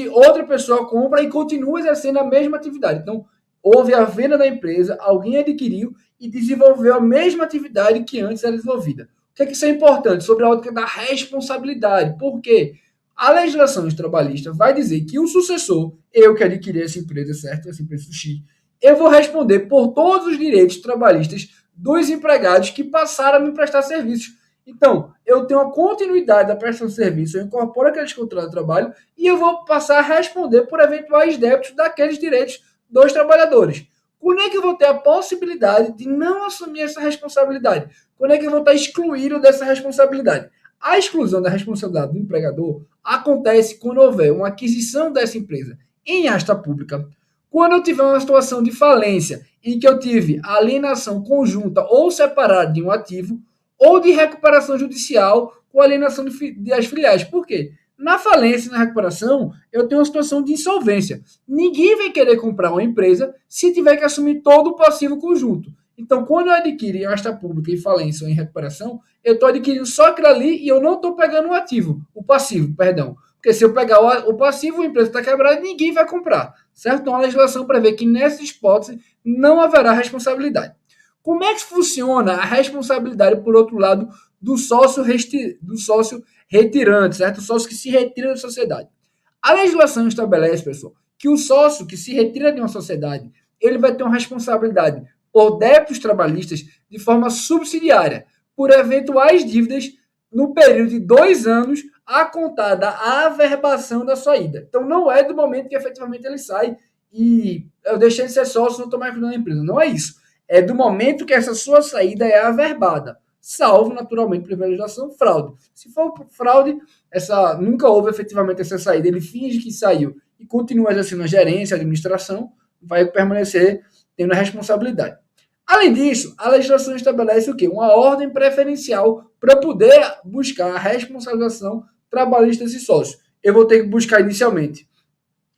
S1: outra pessoa compra e continua exercendo a mesma atividade. Então, houve a venda da empresa, alguém adquiriu e desenvolveu a mesma atividade que antes era desenvolvida. O que é que isso é importante? Sobre a ótica da responsabilidade. Por quê? A legislação trabalhista vai dizer que o sucessor, eu que adquiri essa empresa, certo? Essa empresa sushi, eu vou responder por todos os direitos trabalhistas dos empregados que passaram a me prestar serviços. Então, eu tenho a continuidade da prestação de serviço, eu incorporo aqueles contratos de trabalho e eu vou passar a responder por eventuais débitos daqueles direitos dos trabalhadores. Quando é que eu vou ter a possibilidade de não assumir essa responsabilidade? Quando é que eu vou estar excluído dessa responsabilidade? A exclusão da responsabilidade do empregador acontece quando houver uma aquisição dessa empresa em asta pública, quando eu tiver uma situação de falência em que eu tive a alienação conjunta ou separada de um ativo, ou de recuperação judicial com alienação das filiais. Por quê? Na falência e na recuperação, eu tenho uma situação de insolvência. Ninguém vai querer comprar uma empresa se tiver que assumir todo o passivo conjunto. Então, quando eu adquiro em asta pública em falência ou em recuperação, eu estou adquirindo só aquilo ali e eu não estou pegando o passivo, perdão. Porque se eu pegar o passivo, a empresa está quebrada e ninguém vai comprar. Certo? Então, a legislação prevê que nessa hipótese não haverá responsabilidade. Como é que funciona a responsabilidade, por outro lado, do sócio retirante, certo? O sócio que se retira da sociedade. A legislação estabelece, pessoal, que o sócio que se retira de uma sociedade, ele vai ter uma responsabilidade por débitos trabalhistas de forma subsidiária, por eventuais dívidas no período de 2 anos a contar da averbação da sua ida. Então, não é do momento que efetivamente ele sai e eu deixei de ser sócio, não estou mais cuidando da empresa. Não é isso. É do momento que essa sua saída é averbada, salvo, naturalmente, por legislação, fraude. Se for fraude, nunca houve efetivamente essa saída, ele finge que saiu e continua exercendo a gerência, a administração, vai permanecer tendo a responsabilidade. Além disso, a legislação estabelece o quê? Uma ordem preferencial para poder buscar a responsabilização trabalhista desse sócio. Eu vou ter que buscar inicialmente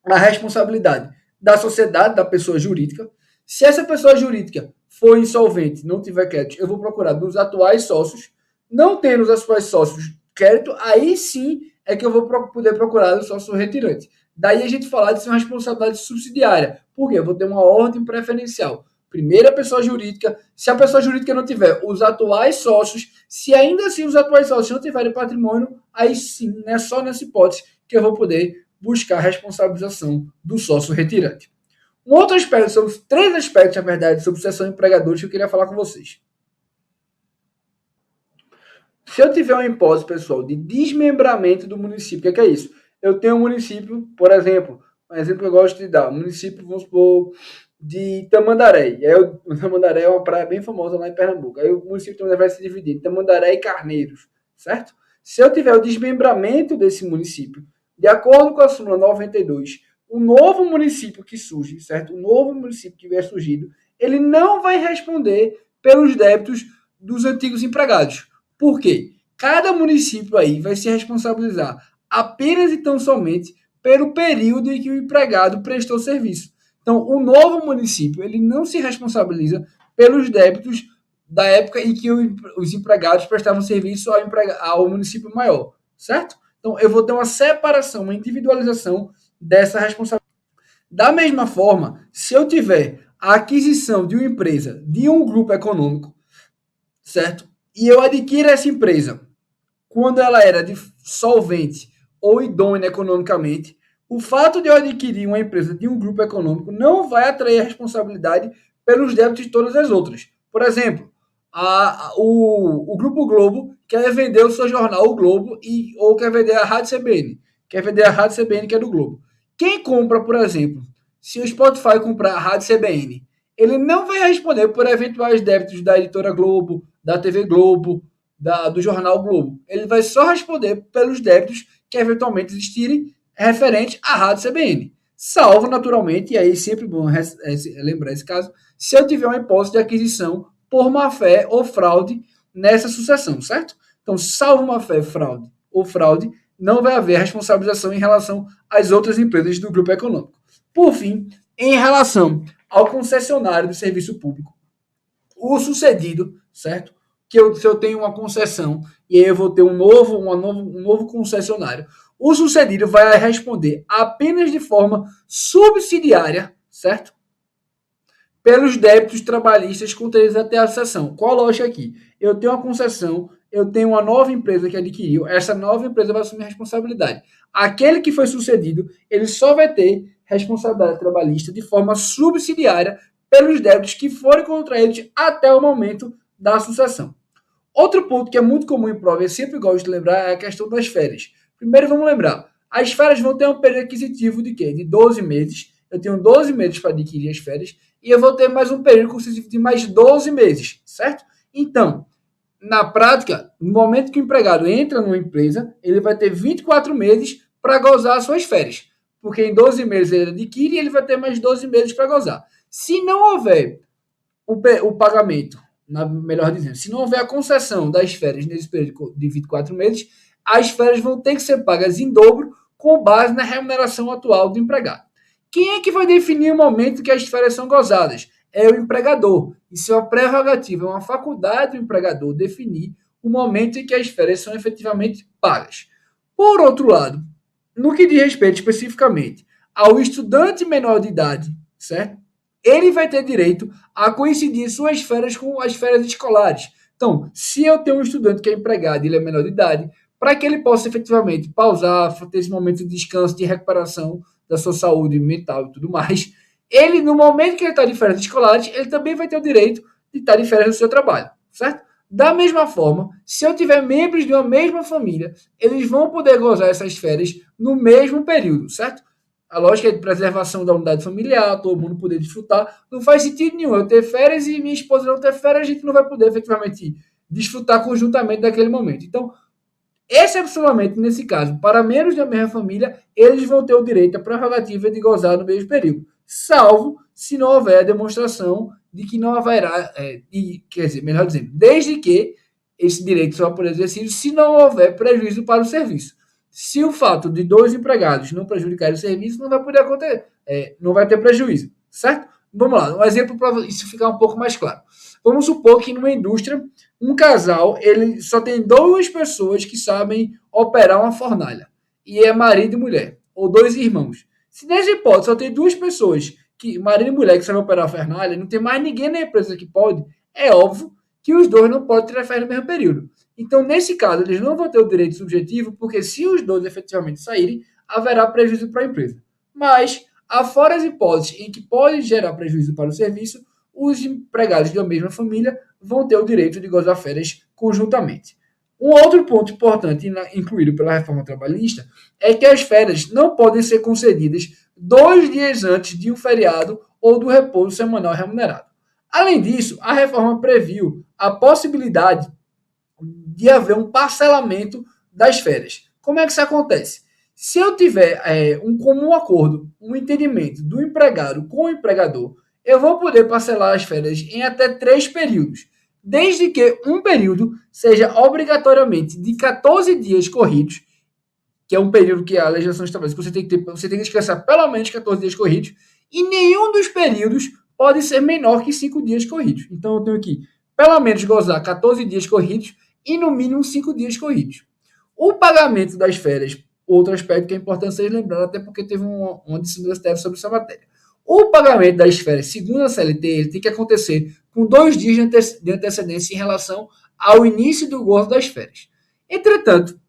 S1: a responsabilidade da sociedade, da pessoa jurídica. Se essa pessoa jurídica for insolvente, não tiver crédito, eu vou procurar dos atuais sócios. Não tendo os atuais sócios crédito, aí sim é que eu vou poder procurar o sócio retirante. Daí a gente falar de ser uma responsabilidade subsidiária. Por quê? Eu vou ter uma ordem preferencial. Primeiro a pessoa jurídica. Se a pessoa jurídica não tiver os atuais sócios, se ainda assim os atuais sócios não tiverem patrimônio, aí sim, é só nessa hipótese que eu vou poder buscar a responsabilização do sócio retirante. Um outro aspecto, são os 3 aspectos, na verdade, sobre sucessão de empregadores que eu queria falar com vocês. Se eu tiver uma hipótese, pessoal, de desmembramento do município, o que é isso? Eu tenho um município, por exemplo, um exemplo que eu gosto de dar, um município, vamos supor, de Tamandaré. E aí, o Tamandaré é uma praia bem famosa lá em Pernambuco. Aí o município também vai se dividir em Tamandaré e Carneiros, certo? Se eu tiver o desmembramento desse município, de acordo com a súmula 92, o novo município que surge, certo? O novo município que vier surgido, ele não vai responder pelos débitos dos antigos empregados. Por quê? Cada município aí vai se responsabilizar apenas e tão somente pelo período em que o empregado prestou serviço. Então, o novo município, ele não se responsabiliza pelos débitos da época em que os empregados prestavam serviço ao município maior, certo? Então, eu vou ter uma separação, uma individualização dessa responsabilidade. Da mesma forma, se eu tiver a aquisição de uma empresa, de um grupo econômico, certo? E eu adquiro essa empresa quando ela era de solvente ou idônea economicamente, o fato de eu adquirir uma empresa de um grupo econômico não vai atrair a responsabilidade pelos débitos de todas as outras. Por exemplo, o Grupo Globo quer vender o seu jornal, o Globo, ou quer vender a Rádio CBN. Quer vender a Rádio CBN, que é do Globo. Quem compra, por exemplo, se o Spotify comprar a Rádio CBN, ele não vai responder por eventuais débitos da editora Globo, da TV Globo, do jornal Globo. Ele vai só responder pelos débitos que eventualmente existirem referente à Rádio CBN. Salvo, naturalmente, e aí sempre bom lembrar esse caso, se eu tiver uma hipótese de aquisição por má-fé ou fraude nessa sucessão, certo? Então, salvo má-fé, fraude ou fraude, não vai haver responsabilização em relação às outras empresas do grupo econômico. Por fim, em relação ao concessionário do serviço público, o sucedido, certo? Se eu tenho uma concessão e aí eu vou ter um novo concessionário, o sucedido vai responder apenas de forma subsidiária, certo? Pelos débitos trabalhistas conteridos até a sucessão. Qual a lógica aqui? Eu tenho uma concessão, eu tenho uma nova empresa que adquiriu, essa nova empresa vai assumir responsabilidade. Aquele que foi sucedido, ele só vai ter responsabilidade trabalhista de forma subsidiária pelos débitos que forem contraídos até o momento da sucessão. Outro ponto que é muito comum em prova, eu sempre gosto de lembrar, é a questão das férias. Primeiro, vamos lembrar, as férias vão ter um período aquisitivo de quê? De 12 meses. Eu tenho 12 meses para adquirir as férias e eu vou ter mais um período concessivo de mais 12 meses, certo? Então, na prática, no momento que o empregado entra numa empresa, ele vai ter 24 meses para gozar as suas férias. Porque em 12 meses ele adquire e ele vai ter mais 12 meses para gozar. Se não houver o pagamento, melhor dizendo, se não houver a concessão das férias nesse período de 24 meses, as férias vão ter que ser pagas em dobro com base na remuneração atual do empregado. Quem é que vai definir o momento que as férias são gozadas? É o empregador. Isso é uma prerrogativa, é uma faculdade do empregador definir o momento em que as férias são efetivamente pagas. Por outro lado, no que diz respeito especificamente ao estudante menor de idade, certo? Ele vai ter direito a coincidir suas férias com as férias escolares. Então, se eu tenho um estudante que é empregado e ele é menor de idade, para que ele possa efetivamente pausar, ter esse momento de descanso, de recuperação da sua saúde mental e tudo mais, ele, no momento que ele está de férias escolares, ele também vai ter o direito de estar de férias no seu trabalho, certo? Da mesma forma, se eu tiver membros de uma mesma família, eles vão poder gozar essas férias no mesmo período, certo? A lógica é de preservação da unidade familiar, todo mundo poder desfrutar. Não faz sentido nenhum eu ter férias e minha esposa não ter férias, a gente não vai poder efetivamente desfrutar conjuntamente daquele momento. Então, excepcionalmente nesse caso, para membros da mesma família, eles vão ter o direito à prerrogativa de gozar no mesmo período, salvo se não houver a demonstração de que não haverá, quer dizer, melhor dizendo, desde que esse direito só por exercício se não houver prejuízo para o serviço. Se o fato de dois empregados não prejudicarem o serviço, não vai poder acontecer, não vai ter prejuízo, certo? Vamos lá, um exemplo para isso ficar um pouco mais claro. Vamos supor que numa indústria, um casal, ele só tem duas pessoas que sabem operar uma fornalha, e é marido e mulher, ou dois irmãos. Se nessa hipótese só tem duas pessoas, marido e mulher, que sabem operar a fornalha, não tem mais ninguém na empresa que pode, é óbvio que os dois não podem tirar férias no mesmo período. Então, nesse caso, eles não vão ter o direito subjetivo, porque se os dois efetivamente saírem, haverá prejuízo para a empresa. Mas, afora as hipóteses em que pode gerar prejuízo para o serviço, os empregados da mesma família vão ter o direito de gozar férias conjuntamente. Um outro ponto importante, incluído pela reforma trabalhista, é que as férias não podem ser concedidas 2 dias antes de um feriado ou do repouso semanal remunerado. Além disso, a reforma previu a possibilidade de haver um parcelamento das férias. Como é que isso acontece? Se eu tiver um comum acordo, um entendimento do empregado com o empregador, eu vou poder parcelar as férias em até 3 períodos, desde que um período seja obrigatoriamente de 14 dias corridos, que é um período que a legislação estabelece que você tem que descansar pelo menos 14 dias corridos, e nenhum dos períodos pode ser menor que 5 dias corridos. Então eu tenho aqui pelo menos gozar 14 dias corridos e no mínimo 5 dias corridos. O pagamento das férias, outro aspecto que é importante vocês lembrarem, até porque teve uma decisão do STF sobre essa matéria. O pagamento das férias, segundo a CLT, ele tem que acontecer com 2 dias de antecedência em relação ao início do gozo das férias. Entretanto,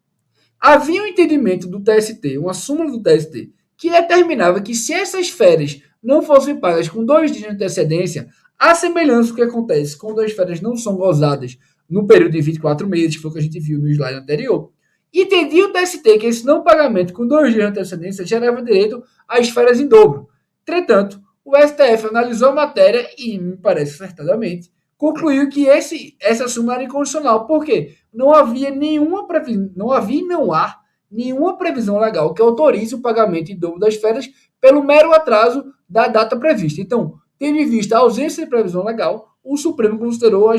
S1: havia um entendimento do TST, uma súmula do TST, que determinava que se essas férias não fossem pagas com 2 dias de antecedência, a semelhança do que acontece quando as férias não são gozadas no período de 24 meses, que foi o que a gente viu no slide anterior, entendia o TST que esse não pagamento com 2 dias de antecedência gerava direito às férias em dobro. Entretanto, o STF analisou a matéria e, me parece acertadamente, concluiu que essa súmula era inconstitucional. Por quê? Não havia nenhuma previsão, não havia e não há nenhuma previsão legal que autorize o pagamento em dobro das férias pelo mero atraso da data prevista. Então, tendo em vista a ausência de previsão legal, o Supremo considerou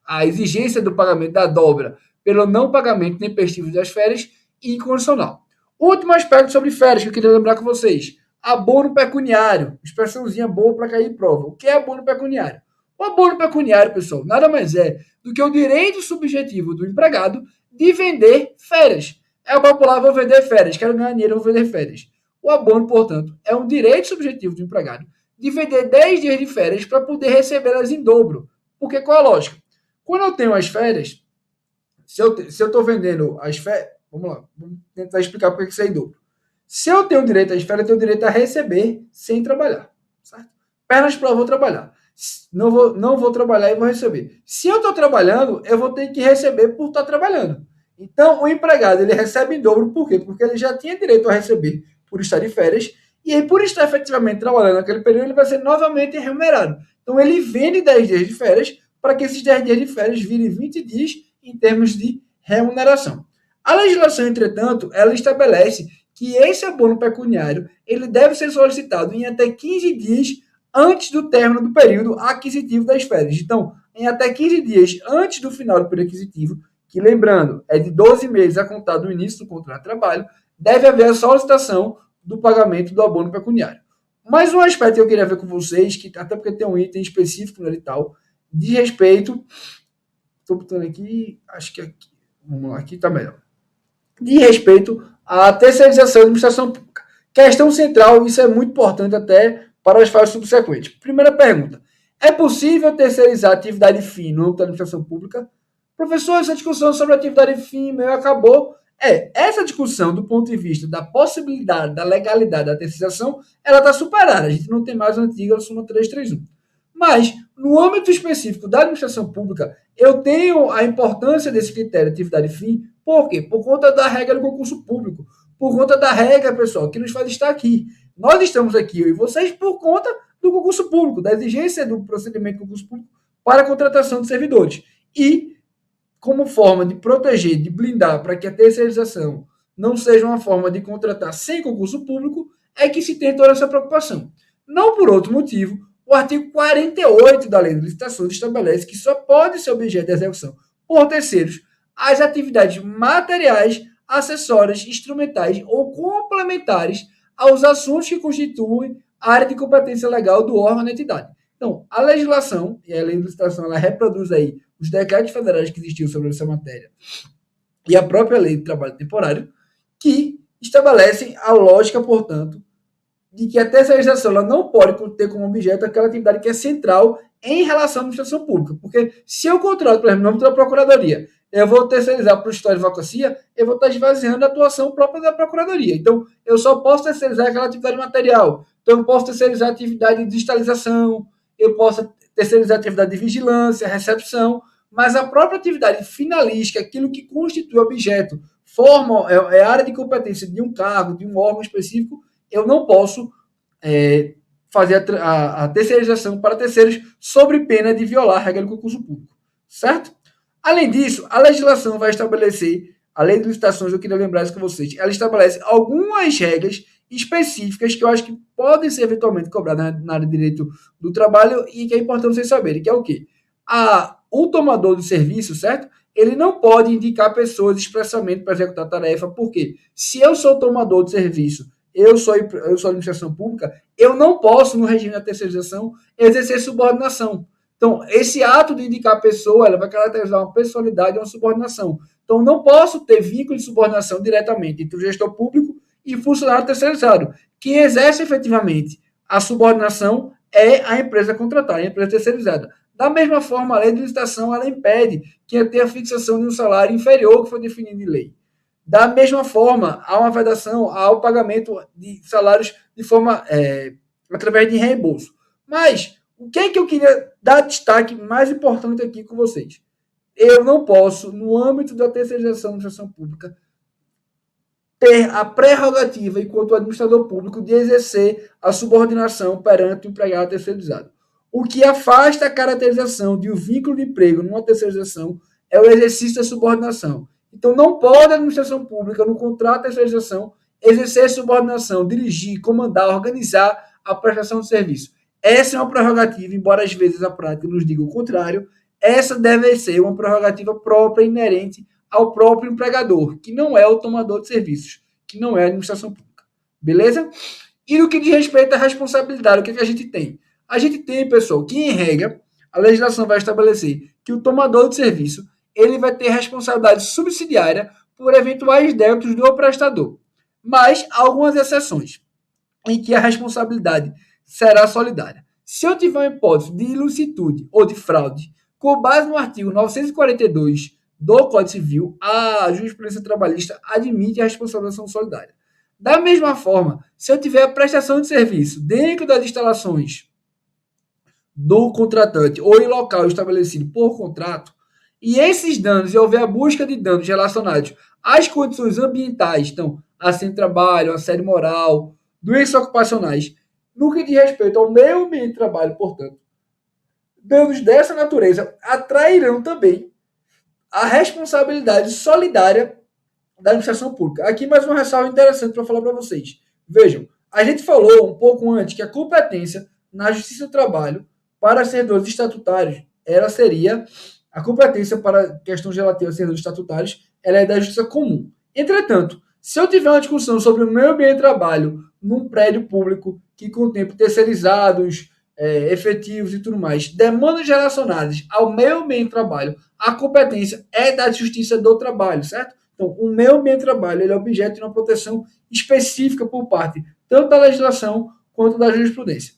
S1: a exigência do pagamento da dobra pelo não pagamento tempestivo das férias inconstitucional. Último aspecto sobre férias que eu queria lembrar com vocês. Abono pecuniário. Expressãozinha boa para cair em prova. O que é abono pecuniário? O abono pecuniário, pessoal, nada mais é do que o direito subjetivo do empregado de vender férias. É o popular, vou vender férias, quero ganhar dinheiro, vou vender férias. O abono, portanto, é um direito subjetivo do empregado de vender 10 dias de férias para poder recebê-las em dobro. Porque qual é a lógica? Quando eu tenho as férias, se eu estou vendendo as férias, vamos lá, vamos tentar explicar por que isso é em dobro. Se eu tenho direito às férias, eu tenho direito a receber sem trabalhar. Certo? Pernas para eu vou trabalhar. Não vou trabalhar e vou receber. Se eu estou trabalhando, eu vou ter que receber por estar trabalhando. Então, o empregado ele recebe em dobro, por quê? Porque ele já tinha direito a receber por estar de férias, e aí, por estar efetivamente trabalhando naquele período, ele vai ser novamente remunerado. Então, ele vende 10 dias de férias para que esses 10 dias de férias virem 20 dias em termos de remuneração. A legislação, entretanto, ela estabelece que esse abono pecuniário ele deve ser solicitado em até 15 dias antes do término do período aquisitivo das férias. Então, em até 15 dias antes do final do período aquisitivo, que lembrando, é de 12 meses a contar do início do contrato de trabalho, deve haver a solicitação do pagamento do abono pecuniário. Mais um aspecto que eu queria ver com vocês, que até porque tem um item específico nele e tal, de respeito, estou botando aqui, acho que aqui, vamos lá, aqui está melhor, de respeito à terceirização da administração pública. Questão central, isso é muito importante até para as fases subsequentes. Primeira pergunta, é possível terceirizar a atividade fim no âmbito da administração pública? Professor, essa discussão sobre a atividade fim acabou. Essa discussão do ponto de vista da possibilidade, da legalidade da terceirização, ela está superada. A gente não tem mais a antiga súmula 331. Mas, no âmbito específico da administração pública, eu tenho a importância desse critério de atividade fim. Por quê? Por conta da regra do concurso público. Por conta da regra, pessoal, que nos faz estar aqui. Nós estamos aqui, eu e vocês, por conta do concurso público, da exigência do procedimento do concurso público para a contratação de servidores. E, como forma de proteger, de blindar para que a terceirização não seja uma forma de contratar sem concurso público, é que se tem toda essa preocupação. Não por outro motivo, o artigo 48 da Lei de Licitações estabelece que só pode ser objeto de execução por terceiros as atividades materiais, acessórias, instrumentais ou complementares aos assuntos que constituem a área de competência legal do órgão da entidade. Então, a legislação, e a Lei de Licitação, ela reproduz aí os decretos federais que existiam sobre essa matéria e a própria Lei de Trabalho Temporário, que estabelecem a lógica, portanto, de que a terceirização ela não pode ter como objeto aquela atividade que é central em relação à administração pública. Porque se eu contrato, por exemplo, no âmbito da Procuradoria, eu vou terceirizar para o escritório de advocacia, eu vou estar esvaziando a atuação própria da Procuradoria. Então, eu só posso terceirizar aquela atividade material. Então, eu posso terceirizar a atividade de digitalização, eu posso terceirizar a atividade de vigilância, recepção, mas a própria atividade finalística, aquilo que constitui objeto, forma, é área de competência de um cargo, de um órgão específico, eu não posso fazer a terceirização para terceiros sobre pena de violar a regra do concurso público. Certo? Além disso, a legislação vai estabelecer, a Lei de Licitações, eu queria lembrar isso com vocês, ela estabelece algumas regras específicas que eu acho que podem ser eventualmente cobradas na área de direito do trabalho e que é importante vocês saberem, que é o quê? O tomador de serviço, certo? Ele não pode indicar pessoas expressamente para executar a tarefa, porque se eu sou tomador de serviço, eu sou administração pública, eu não posso, no regime da terceirização, exercer subordinação. Então, esse ato de indicar a pessoa, ela vai caracterizar uma personalidade e uma subordinação. Então, não posso ter vínculo de subordinação diretamente entre o gestor público e o funcionário terceirizado. Quem exerce efetivamente a subordinação é a empresa contratada, a empresa terceirizada. Da mesma forma, a lei de licitação ela impede que tenha a fixação de um salário inferior ao que foi definido em lei. Da mesma forma, há uma vedação ao pagamento de salários de forma através de reembolso. Mas o que é que eu queria dar destaque mais importante aqui com vocês? Eu não posso, no âmbito da terceirização da administração pública, ter a prerrogativa, enquanto administrador público, de exercer a subordinação perante o empregado terceirizado. O que afasta a caracterização de um vínculo de emprego numa terceirização é o exercício da subordinação. Então, não pode a administração pública, no contrato de terceirização, exercer subordinação, dirigir, comandar, organizar a prestação de serviço. Essa é uma prerrogativa, embora às vezes a prática nos diga o contrário, essa deve ser uma prerrogativa própria, inerente ao próprio empregador, que não é o tomador de serviços, que não é a administração pública. Beleza? E no que diz respeito à responsabilidade, o que, é que a gente tem? A gente tem, pessoal, que em regra, a legislação vai estabelecer que o tomador de serviço ele vai ter responsabilidade subsidiária por eventuais débitos do prestador. Mas há algumas exceções em que a responsabilidade será solidária. Se eu tiver uma hipótese de ilicitude ou de fraude, com base no artigo 942 do Código Civil, a jurisprudência trabalhista admite a responsabilização solidária. Da mesma forma, se eu tiver a prestação de serviço dentro das instalações do contratante ou em local estabelecido por contrato, e esses danos, e houver a busca de danos relacionados às condições ambientais, então, acidente de trabalho, assédio moral, doenças ocupacionais, no que diz respeito ao meio ambiente de trabalho, portanto, danos dessa natureza atrairão também a responsabilidade solidária da administração pública. Aqui mais uma ressalva interessante para falar para vocês. Vejam, a gente falou um pouco antes que a competência na Justiça do Trabalho para servidores estatutários, ela seria a competência para questões relativas a servidores estatutários, ela é da Justiça Comum. Entretanto, se eu tiver uma discussão sobre o meio ambiente de trabalho num prédio público que contempla terceirizados, efetivos e tudo mais, demandas relacionadas ao meio ambiente de trabalho, a competência é da Justiça do Trabalho, certo? Então, o meio ambiente de trabalho ele é objeto de uma proteção específica por parte tanto da legislação quanto da jurisprudência.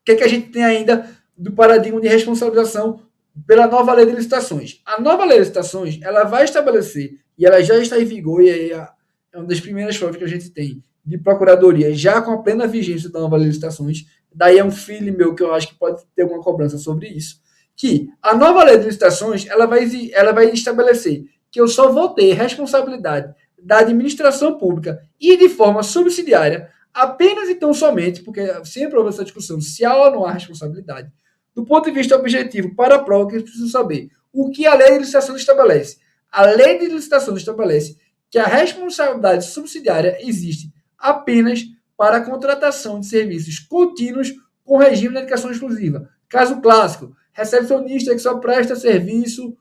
S1: O que é que a gente tem ainda do paradigma de responsabilização pela nova lei de licitações? A nova lei de licitações ela vai estabelecer, e ela já está em vigor, e é uma das primeiras provas que a gente tem de procuradoria, já com a plena vigência da nova lei de licitações, daí é um filho meu que eu acho que pode ter alguma cobrança sobre isso, que a nova lei de licitações ela vai estabelecer que eu só vou ter responsabilidade da administração pública e de forma subsidiária apenas então somente, porque sempre houve essa discussão se há ou não há responsabilidade, do ponto de vista objetivo para a prova, que eles precisam saber o que a lei de licitação estabelece. A lei de licitação estabelece que a responsabilidade subsidiária existe apenas para a contratação de serviços contínuos com regime de dedicação exclusiva. Caso clássico, recepcionista que só presta serviço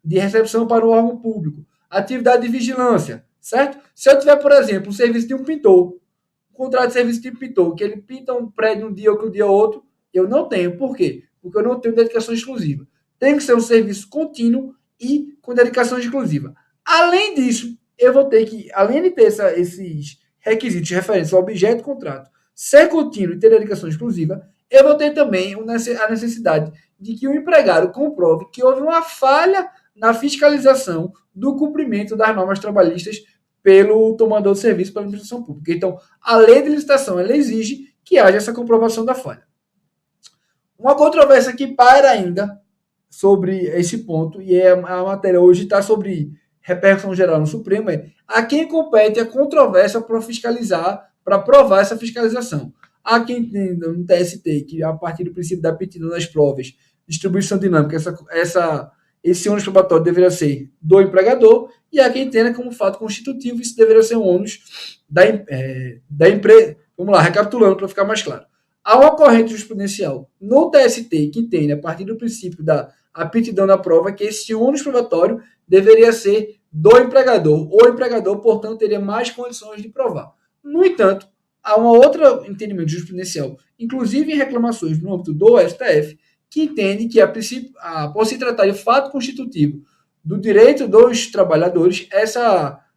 S1: de recepção para o órgão público. Atividade de vigilância, certo? Se eu tiver, por exemplo, um serviço de um pintor, um contrato de serviço de um pintor, que ele pinta um prédio um dia ou que o dia outro, eu não tenho. Por quê? Porque eu não tenho dedicação exclusiva. Tem que ser um serviço contínuo e com dedicação exclusiva. Além disso, eu vou ter que, além de ter esses requisitos referentes ao objeto do contrato, ser contínuo e ter dedicação exclusiva, eu vou ter também a necessidade de que o empregado comprove que houve uma falha na fiscalização do cumprimento das normas trabalhistas pelo tomador de serviço pela administração pública. Então, a lei de licitação ela exige que haja essa comprovação da falha. Uma controvérsia que paira ainda sobre esse ponto, e a matéria hoje está sobre repercussão geral no Supremo, é a quem compete a controvérsia para fiscalizar, para provar essa fiscalização. Há quem entenda no TST que, a partir do princípio da aptidão das provas, distribuição dinâmica, esse ônus probatório deveria ser do empregador, e há quem entenda como fato constitutivo, isso deveria ser um ônus da empresa. Vamos lá, recapitulando para ficar mais claro. Há uma corrente jurisprudencial no TST que entende, a partir do princípio da aptidão da prova, que esse ônus probatório deveria ser do empregador. O empregador, portanto, teria mais condições de provar. No entanto, há um outro entendimento jurisprudencial, inclusive em reclamações no âmbito do STF, que entende que, por se tratar de fato constitutivo do direito dos trabalhadores,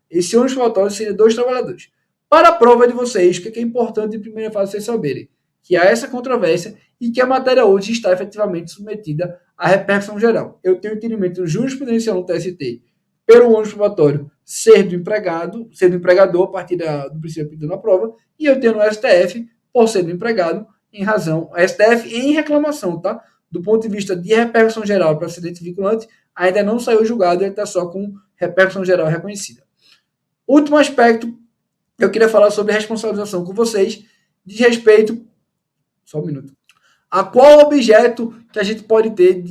S1: esse ônus probatório seria dos trabalhadores. Para a prova de vocês, o que é importante em primeira fase vocês saberem? Que há essa controvérsia e que a matéria hoje está efetivamente submetida à repercussão geral. Eu tenho entendimento jurisprudencial no TST pelo ônus probatório ser do empregador a partir do princípio pedido na prova, e eu tenho no STF por ser do empregado em razão, STF em reclamação, tá? Do ponto de vista de repercussão geral para acidente vinculante, ainda não saiu julgado, ele está só com repercussão geral reconhecida. Último aspecto, eu queria falar sobre responsabilização com vocês, diz respeito, só um minuto, a qual objeto que a gente pode ter,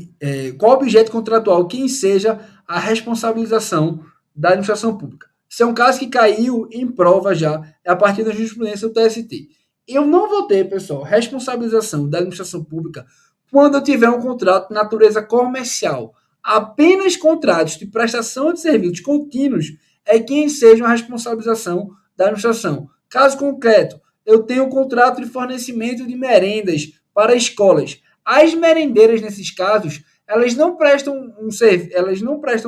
S1: qual objeto contratual que seja a responsabilização da administração pública. Isso é um caso que caiu em prova já, a partir da jurisprudência do TST. Eu não vou ter, pessoal, responsabilização da administração pública quando eu tiver um contrato de natureza comercial. Apenas contratos de prestação de serviços contínuos é quem seja a responsabilização da administração. Caso concreto, eu tenho um contrato de fornecimento de merendas para escolas. As merendeiras, nesses casos, elas não prestam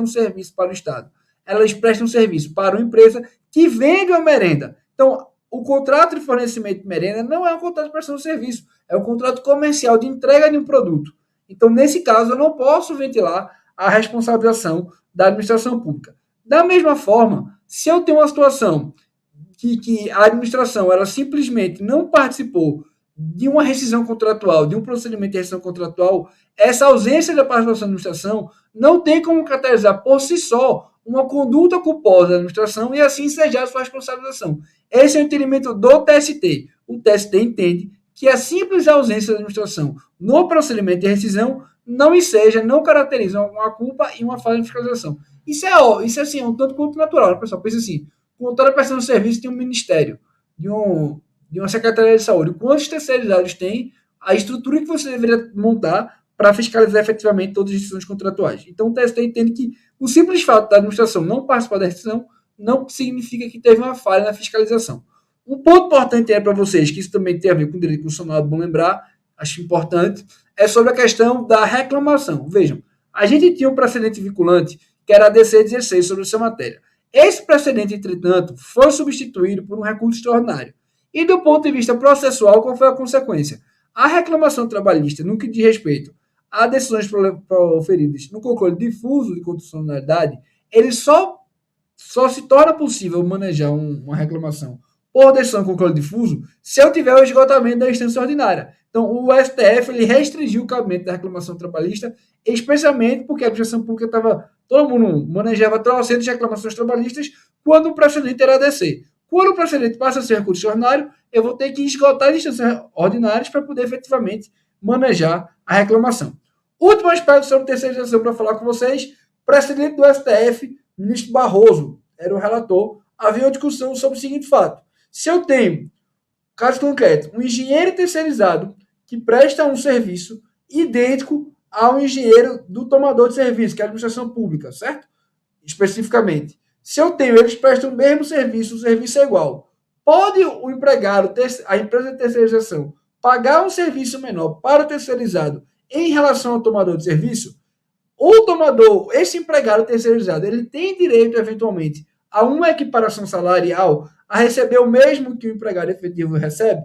S1: serviço para o Estado. Elas prestam serviço para uma empresa que vende uma merenda. Então, o contrato de fornecimento de merenda não é um contrato de prestação de serviço, é um contrato comercial de entrega de um produto. Então, nesse caso, eu não posso ventilar a responsabilização da administração pública. Da mesma forma, se eu tenho uma situação que a administração ela simplesmente não participou de uma rescisão contratual, de um procedimento de rescisão contratual, essa ausência da participação da administração não tem como caracterizar por si só uma conduta culposa da administração e assim ensejar a sua responsabilização. Esse é o entendimento do TST. O TST entende que a simples ausência da administração no procedimento de rescisão não caracteriza uma culpa e uma falha de fiscalização. Isso é assim, um tanto quanto natural. O pessoal pensa assim, com toda a prestação de serviço tem um ministério, de uma Secretaria de Saúde. Quantos terceirizados tem, a estrutura que você deveria montar para fiscalizar efetivamente todas as decisões contratuais. Então, o TST entende que o simples fato da administração não participar da rescisão não significa que teve uma falha na fiscalização. Um ponto importante para vocês, que isso também tem a ver com o direito constitucional, é bom lembrar, acho importante, é sobre a questão da reclamação. Vejam, a gente tinha um precedente vinculante, que era a DC 16, sobre essa matéria. Esse precedente, entretanto, foi substituído por um recurso extraordinário. E do ponto de vista processual, qual foi a consequência? A reclamação trabalhista, no que diz respeito a decisões proferidas no controle difuso de constitucionalidade, ele só se torna possível manejar uma reclamação por decisão de controle difuso se eu tiver o esgotamento da instância ordinária. Então, o STF ele restringiu o cabimento da reclamação trabalhista, especialmente porque a administração pública todo mundo manejava trocentas reclamações trabalhistas quando o precedente era ADC. Quando o precedente passa a ser recurso extraordinário, eu vou ter que esgotar as instâncias ordinárias para poder efetivamente manejar a reclamação. Último aspecto sobre terceirização para falar com vocês, precedente do STF, ministro Barroso, era o relator, havia uma discussão sobre o seguinte fato. Se eu tenho, caso concreto, um engenheiro terceirizado que presta um serviço idêntico ao engenheiro do tomador de serviço, que é a administração pública, certo? Especificamente. Se eu tenho, eles prestam o mesmo serviço, o serviço é igual. Pode o empregado, a empresa de terceirização, pagar um serviço menor para o terceirizado em relação ao tomador de serviço? Esse empregado terceirizado, ele tem direito, eventualmente, a uma equiparação salarial, a receber o mesmo que o empregado efetivo recebe?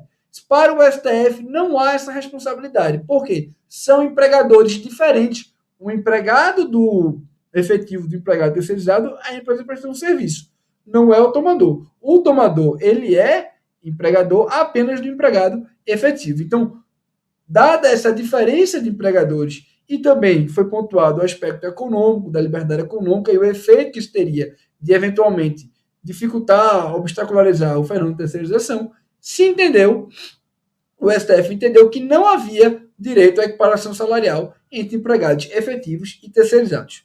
S1: Para o STF, não há essa responsabilidade. Por quê? São empregadores diferentes. O empregado efetivo do empregado terceirizado é a empresa prestando serviço. Não é o tomador. O tomador, ele é empregador apenas do empregado efetivo. Então, dada essa diferença de empregadores e também foi pontuado o aspecto econômico, da liberdade econômica e o efeito que isso teria de, eventualmente, dificultar, obstacularizar o fenômeno de terceirização, o STF entendeu que não havia direito à equiparação salarial entre empregados efetivos e terceirizados.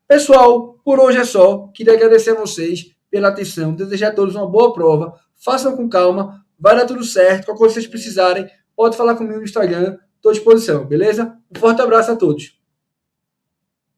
S1: Pessoal, por hoje é só. Queria agradecer a vocês pela atenção, desejar a todos uma boa prova, façam com calma, vai dar tudo certo, qualquer coisa que vocês precisarem, pode falar comigo no Instagram, estou à disposição, beleza? Um forte abraço a todos.